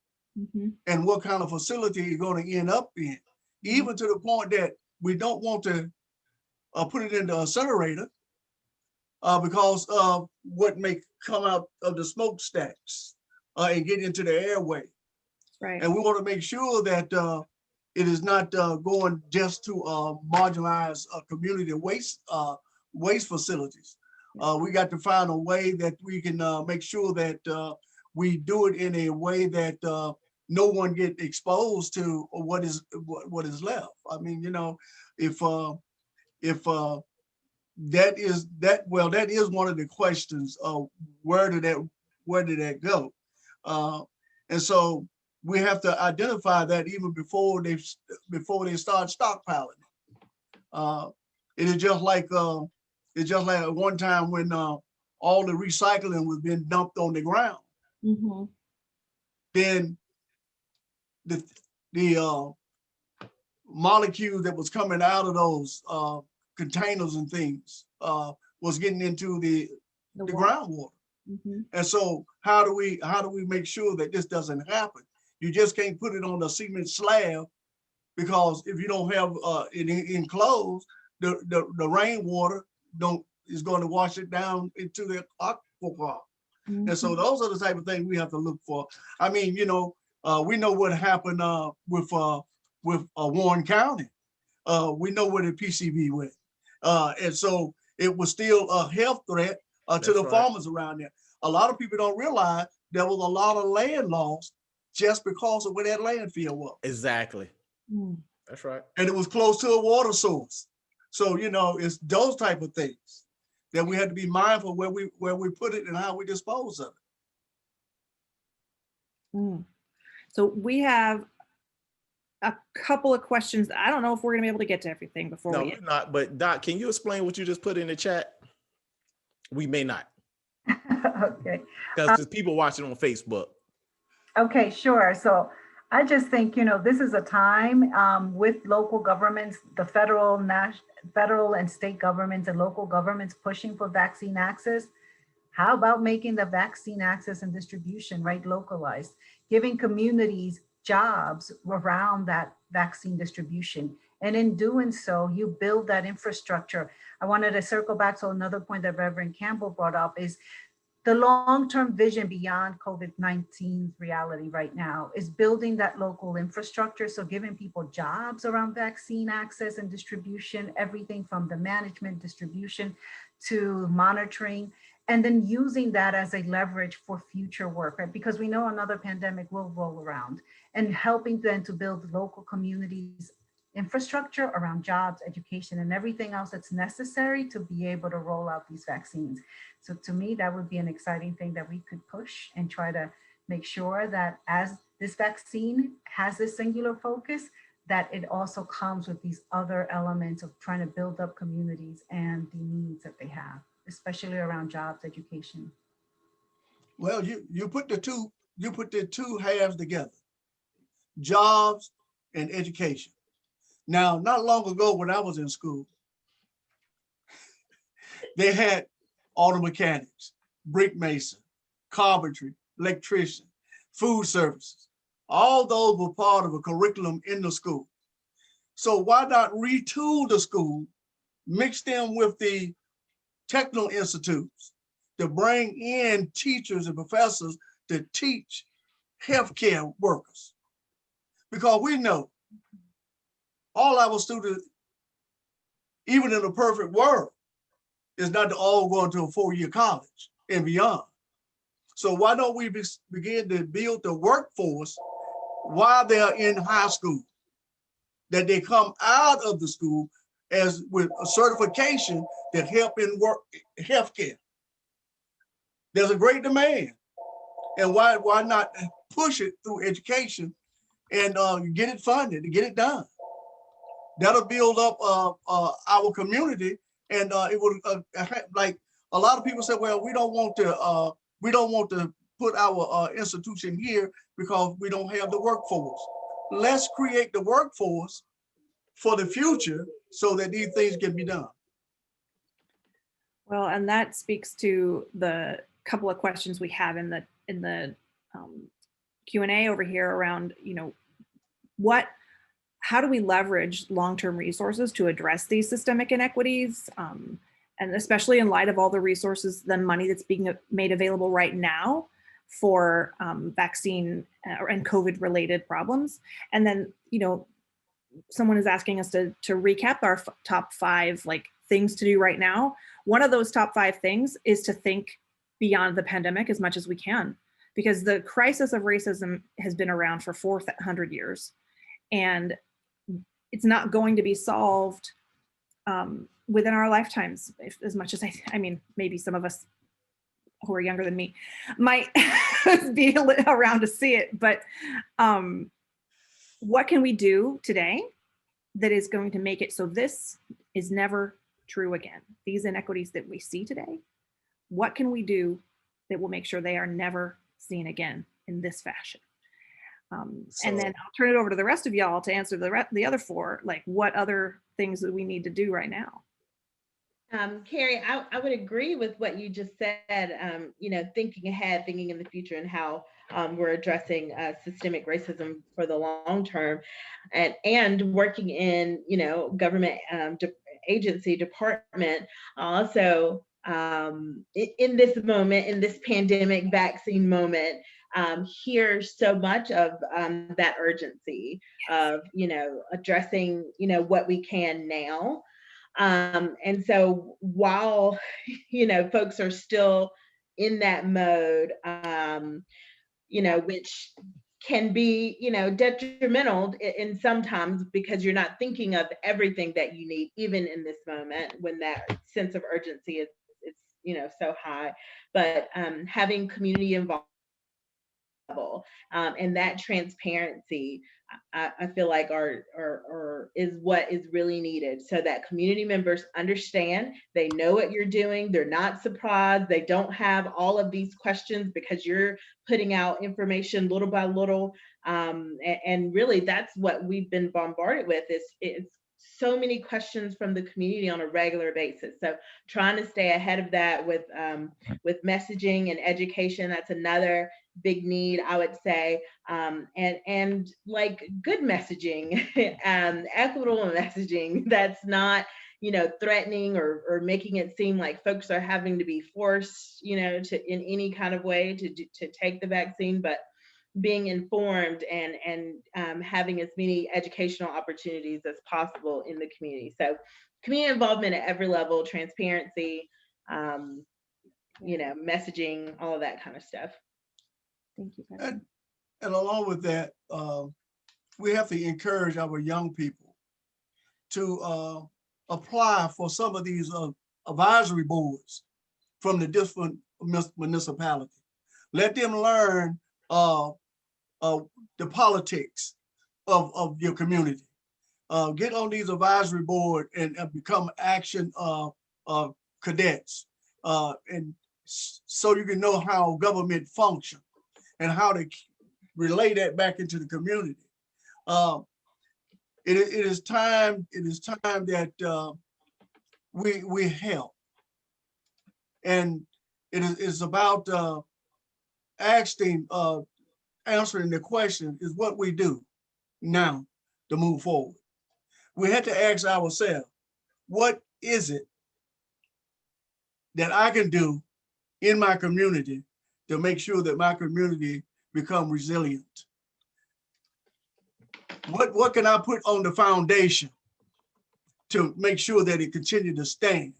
and what kind of facility you're going to end up in, even to the point that we don't want to put it in the incinerator because of what may come out of the smokestacks and get into the airway. Right. And we want to make sure that it is not going just to marginalize community waste facilities. We got to find a way that we can make sure that we do it in a way that no one get exposed to what is left. I mean, you know, if that is one of the questions of where did that go? And so we have to identify that even before they start stockpiling. It is just like at one time when all the recycling was being dumped on the ground. Then the molecule that was coming out of those containers and things was getting into the groundwater. And so how do we make sure that this doesn't happen? You just can't put it on a cement slab, because if you don't have it enclosed, the rainwater is going to wash it down into the aquifer. And so those are the type of things we have to look for. I mean, you know, we know what happened with Warren County. We know where the PCB went. And so it was still a health threat to the farmers around there. A lot of people don't realize there was a lot of land lost just because of where that landfill was. Exactly. That's right. And it was close to a water source. So, you know, it's those type of things that we had to be mindful where we put it and how we dispose of it. So we have a couple of questions. I don't know if we're gonna be able to get to everything before we're not, but Doc, can you explain what you just put in the chat? We may not. Okay. Because there's people watching on Facebook. Okay, sure. So I just think, you know, this is a time with local governments, the federal and state governments and local governments pushing for vaccine access. How about making the vaccine access and distribution, right, localized, giving communities jobs around that vaccine distribution? And in doing so, you build that infrastructure. I wanted to circle back to another point that Reverend Campbell brought up is the long-term vision beyond COVID-19 reality right now is building that local infrastructure. So giving people jobs around vaccine access and distribution, everything from the management, distribution to monitoring, and then using that as a leverage for future work, right? Because we know another pandemic will roll around, and helping then to build local communities infrastructure around jobs, education, and everything else that's necessary to be able to roll out these vaccines. So to me, that would be an exciting thing that we could push and try to make sure that as this vaccine has this singular focus, that it also comes with these other elements of trying to build up communities and the needs that they have, especially around jobs, education. Well, you put the two halves together, jobs and education. Now, not long ago when I was in school, they had auto mechanics, brick mason, carpentry, electrician, food services. All those were part of a curriculum in the school. So why not retool the school, mix them with the technical institutes to bring in teachers and professors to teach healthcare workers? Because we know all our students, even in a perfect world, is not to all go into a 4-year college and beyond. So why don't we begin to build the workforce while they're in high school, that they come out of the school as with a certification that help in work healthcare. There's a great demand, and why not push it through education and get it funded and get it done? That'll build up our community, and it would like a lot of people say, well, we don't want to put our institution here because we don't have the workforce. Let's create the workforce for the future so that these things can be done. Well, and that speaks to the couple of questions we have in the Q&A over here around, you know, how do we leverage long-term resources to address these systemic inequities? And especially in light of all the resources, the money that's being made available right now for vaccine and COVID-related problems. And then, you know, someone is asking us to recap our top 5 like things to do right now. One of those top 5 things is to think beyond the pandemic as much as we can, because the crisis of racism has been around for 400 years, and it's not going to be solved within our lifetimes, as much as I mean, maybe some of us who are younger than me might be around to see it, but what can we do today that is going to make it so this is never true again? These inequities that we see today, what can we do that will make sure they are never seen again in this fashion? And then I'll turn it over to the rest of y'all to answer the other 4, like what other things that we need to do right now. Carrie, I would agree with what you just said, you know, thinking ahead, thinking in the future, and how we're addressing systemic racism for the long term, and working in, you know, government agency department. Also, in this moment, in this pandemic vaccine moment, hear so much of that urgency of, you know, addressing, you know, what we can now. And so while, you know, folks are still in that mode, you know, which can be, you know, detrimental in sometimes, because you're not thinking of everything that you need, even in this moment when that sense of urgency is, you know, so high. But having community involvement and that transparency, I feel like is what is really needed, so that community members understand, they know what you're doing, they're not surprised, they don't have all of these questions because you're putting out information little by little. And really that's what we've been bombarded with, is it's so many questions from the community on a regular basis. So trying to stay ahead of that with messaging and education, that's another big need, I would say, and like good messaging, equitable messaging that's not, you know, threatening or making it seem like folks are having to be forced, you know, to in any kind of way to take the vaccine, but being informed and having as many educational opportunities as possible in the community. So community involvement at every level, transparency, you know, messaging, all of that kind of stuff. Thank you. And along with that, we have to encourage our young people to apply for some of these advisory boards from the different municipalities. Let them learn the politics of your community. Get on these advisory board and become action cadets, and so you can know how government functions and how to relay that back into the community. It is time that we help, and it is about answering the question is what we do now to move forward. We had to ask ourselves, what is it that I can do in my community to make sure that my community become resilient? what can I put on the foundation to make sure that it continue to stand,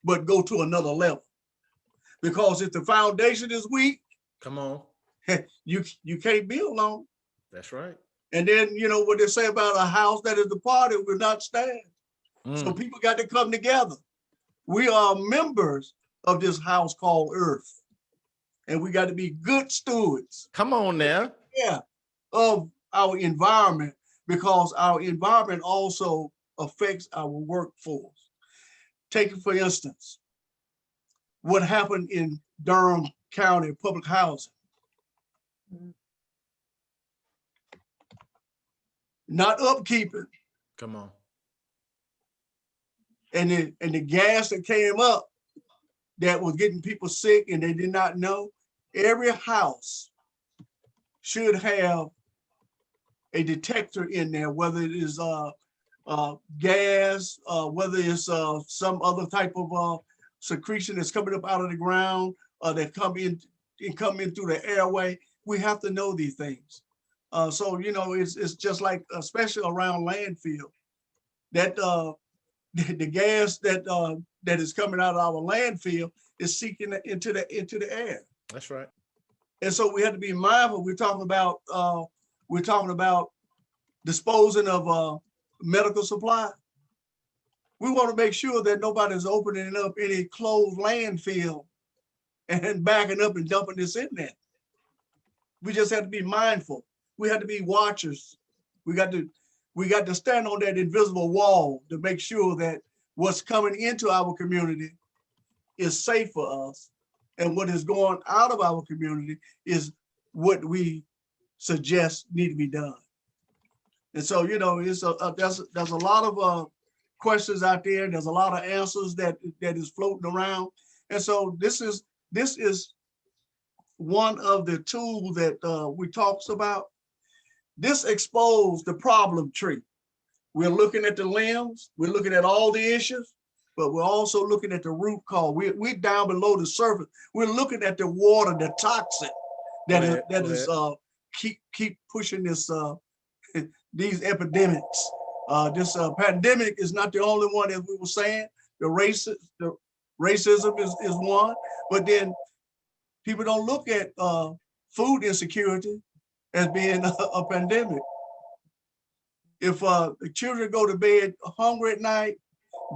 but go to another level? Because if the foundation is weak, come on, you can't build on. That's right. And then, you know, what they say about a house that is departed will not stand. So people got to come together. We are members of this house called Earth. And we got to be good stewards. Come on now. Yeah, of our environment, because our environment also affects our workforce. Take it for instance, what happened in Durham County public housing. Not upkeeping. Come on. And the gas that came up that was getting people sick and they did not know. Every house should have a detector in there, whether it is gas, whether it's some other type of secretion that's coming up out of the ground, that come in through the airway. We have to know these things. So, you know, it's just like, especially around landfill, that the gas that is coming out of our landfill is seeking into the air. That's right. And so we have to be mindful. We're talking about disposing of medical supply. We want to make sure that nobody's opening up any closed landfill and backing up and dumping this in there. We just have to be mindful. We have to be watchers. We got to stand on that invisible wall to make sure that what's coming into our community is safe for us, and what is going out of our community is what we suggest need to be done. And so, you know, it's there's a lot of questions out there. There's a lot of answers that is floating around. And so this is one of the tools that we talks about. This exposed the problem tree. We're looking at the limbs, we're looking at all the issues, but we're also looking at the root cause. We're down below the surface. We're looking at the water, the toxin that is keep pushing this these epidemics. This pandemic is not the only one, as we were saying. The racism is one, but then people don't look at food insecurity as being a pandemic. If the children go to bed hungry at night,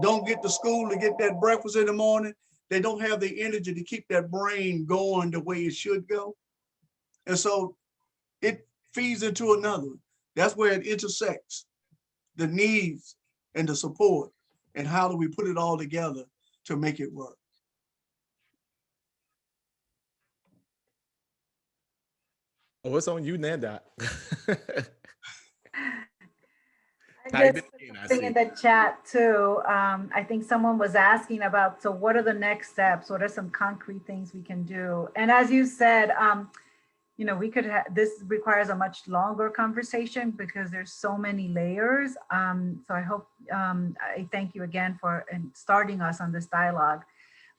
don't get to school to get that breakfast in the morning, they don't have the energy to keep that brain going the way it should go. And so it feeds into another. That's where it intersects the needs and the support, and how do we put it all together to make it work. Oh, it's on you now, Doc. I just put something in the chat too. I think someone was asking about, so what are the next steps? What are some concrete things we can do? And as you said, you know, we could this requires a much longer conversation because there's so many layers. So I hope, I thank you again for starting us on this dialogue.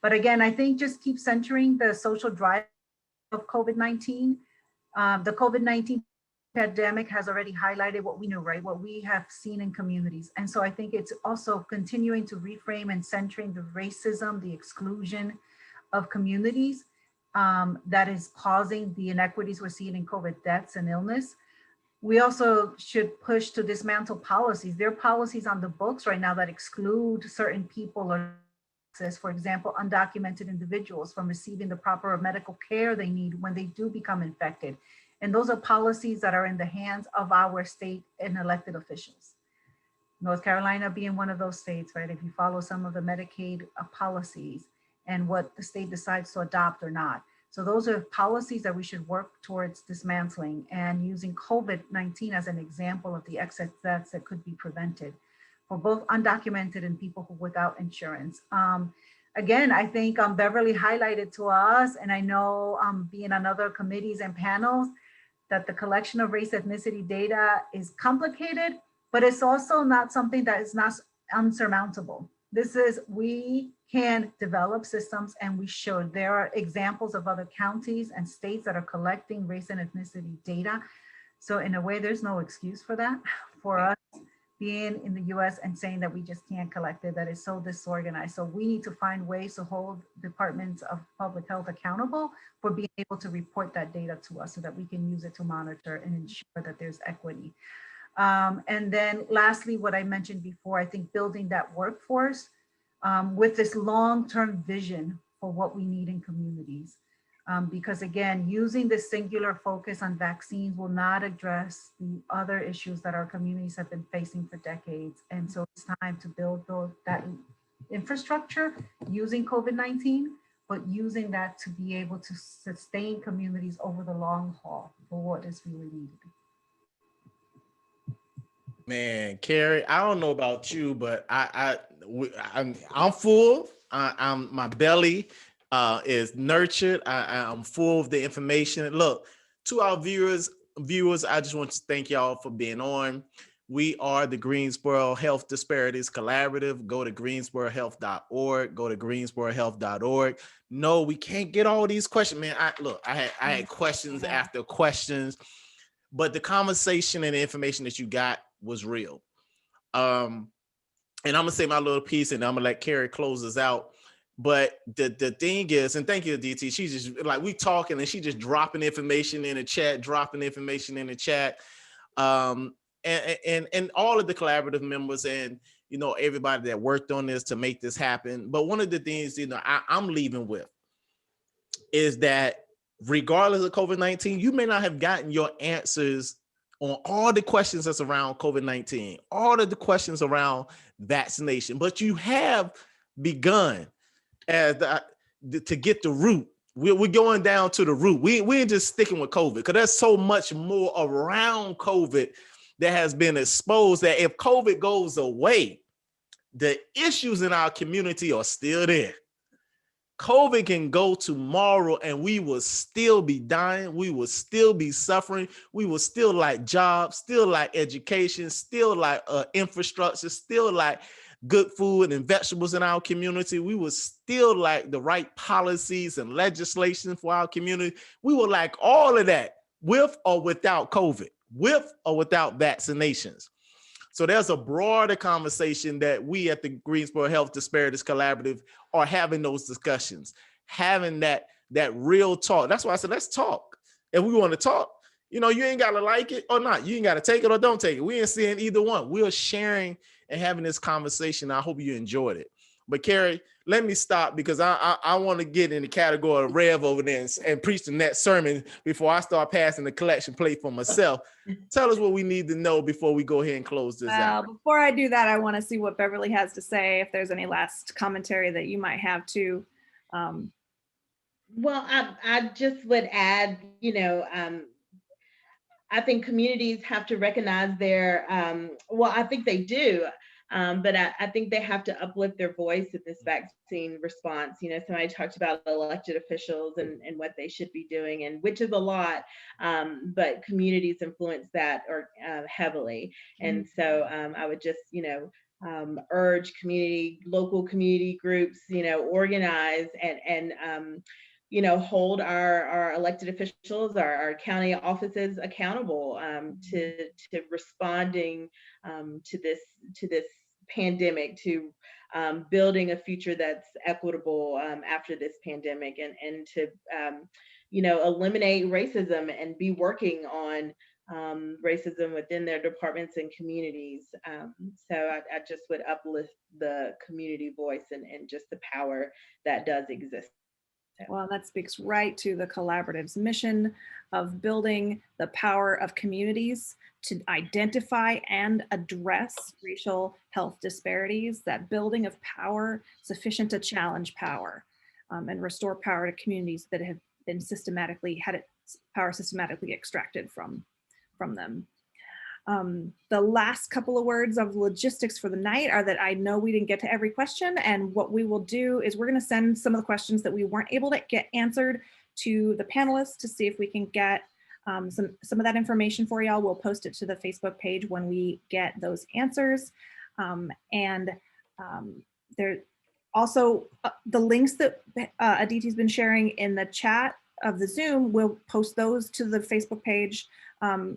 But again, I think just keep centering the social drive of COVID-19. The COVID-19 pandemic has already highlighted what we know, right? What we have seen in communities. And so I think it's also continuing to reframe and centering the racism, the exclusion of communities that is causing the inequities we're seeing in COVID deaths and illness. We also should push to dismantle policies. There are policies on the books right now that exclude certain people or access, for example, undocumented individuals from receiving the proper medical care they need when they do become infected. And those are policies that are in the hands of our state and elected officials. North Carolina being one of those states, right? If you follow some of the Medicaid policies and what the state decides to adopt or not. So those are policies that we should work towards dismantling, and using COVID-19 as an example of the excess deaths that could be prevented for both undocumented and people who without insurance. Again, I think Beverly highlighted to us, and I know being on other committees and panels, that the collection of race ethnicity data is complicated, but it's also not something that is not unsurmountable. This is, we can develop systems, and we should. There are examples of other counties and states that are collecting race and ethnicity data. So in a way, there's no excuse for that, for us being in the US and saying that we just can't collect it, that is so disorganized. So we need to find ways to hold departments of public health accountable for being able to report that data to us so that we can use it to monitor and ensure that there's equity. And then lastly, what I mentioned before, I think building that workforce with this long-term vision for what we need in communities. Because again, using this singular focus on vaccines will not address the other issues that our communities have been facing for decades. And so it's time to build that infrastructure using COVID-19, but using that to be able to sustain communities over the long haul for what is really needed. Man, Carrie, I don't know about you, but I'm full. My belly is nurtured. I'm full of the information. Look, to our viewers, I just want to thank y'all for being on. We are the Greensboro Health Disparities Collaborative. Go to greensborohealth.org. Go to greensborohealth.org. No, we can't get all these questions, man. I had questions after questions, but the conversation and the information that you got was real. And I'm gonna say my little piece, and I'm gonna let Carrie close us out. But the thing is, and thank you, DT. She's just like, we talking, and she just dropping information in the chat, and all of the collaborative members, and everybody that worked on this to make this happen. But one of the things I'm leaving with is that regardless of COVID-19, you may not have gotten your answers on all the questions that's around COVID-19, all of the questions around vaccination, but you have begun to get the root. We're going down to the root. We ain't just sticking with COVID, because there's so much more around COVID that has been exposed that if COVID goes away, the issues in our community are still there. COVID can go tomorrow and we will still be dying. We will still be suffering. We will still lack jobs, still lack education, still lack infrastructure, still lack good food and vegetables in our community. We will still lack the right policies and legislation for our community. We will lack all of that with or without COVID, with or without vaccinations. So there's a broader conversation that we at the Greensboro Health Disparities Collaborative are having those discussions, having that real talk. That's why I said, let's talk. If we want to talk, you ain't got to like it or not. You ain't got to take it or don't take it. We ain't seeing either one. We are sharing and having this conversation. I hope you enjoyed it. But Carrie, let me stop, because I want to get in the category of Rev over there and preach the next sermon before I start passing the collection plate for myself. Tell us what we need to know before we go ahead and close this out. Before I do that, I want to see what Beverly has to say, if there's any last commentary that you might have too. Well, I just would add, I think communities have to recognize their, I think they do. But I think they have to uplift their voice in this vaccine response. Somebody talked about elected officials and what they should be doing, and which is a lot, but communities influence that heavily. And so I would just, urge local community groups, organize and hold our elected officials, our county offices accountable to responding to this pandemic, to building a future that's equitable after this pandemic, and to eliminate racism and be working on racism within their departments and communities. So I just would uplift the community voice and just the power that does exist. Well, that speaks right to the collaborative's mission of building the power of communities to identify and address racial health disparities, that building of power sufficient to challenge power and restore power to communities that have been had its power systematically extracted from them. The last couple of words of logistics for the night are that I know we didn't get to every question, and what we will do is we're going to send some of the questions that we weren't able to get answered to the panelists to see if we can get some of that information for y'all. We'll post it to the Facebook page when we get those answers. There also the links that Aditi's been sharing in the chat of the Zoom, we'll post those to the Facebook page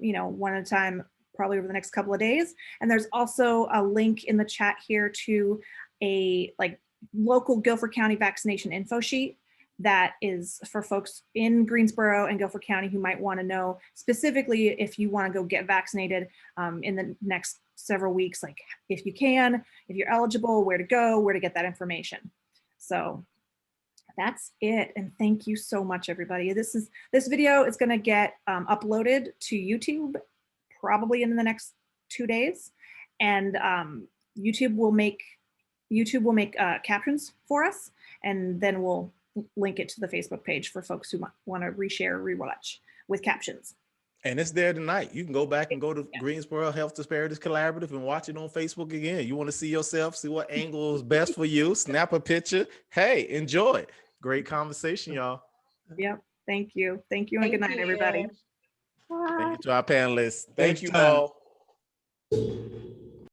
you know, one at a time, probably over the next couple of days. And there's also a link in the chat here to a like local Guilford County vaccination info sheet that is for folks in Greensboro and Guilford County who might want to know specifically if you want to go get vaccinated in the next several weeks, like if you can, if you're eligible, where to go, where to get that information. So that's it. And thank you so much, everybody. This video is going to get uploaded to YouTube probably in the next 2 days. And YouTube will make captions for us, and then we'll link it to the Facebook page for folks who want to reshare, rewatch with captions. And it's there tonight. You can go back and go to Greensboro Health Disparities Collaborative and watch it on Facebook again. You want to see yourself, see what angle is best for you, snap a picture. Hey, enjoy. Great conversation, y'all. Yep. Thank you. Thank you, and good night, everybody. Thank you to our panelists. Thank you time. all.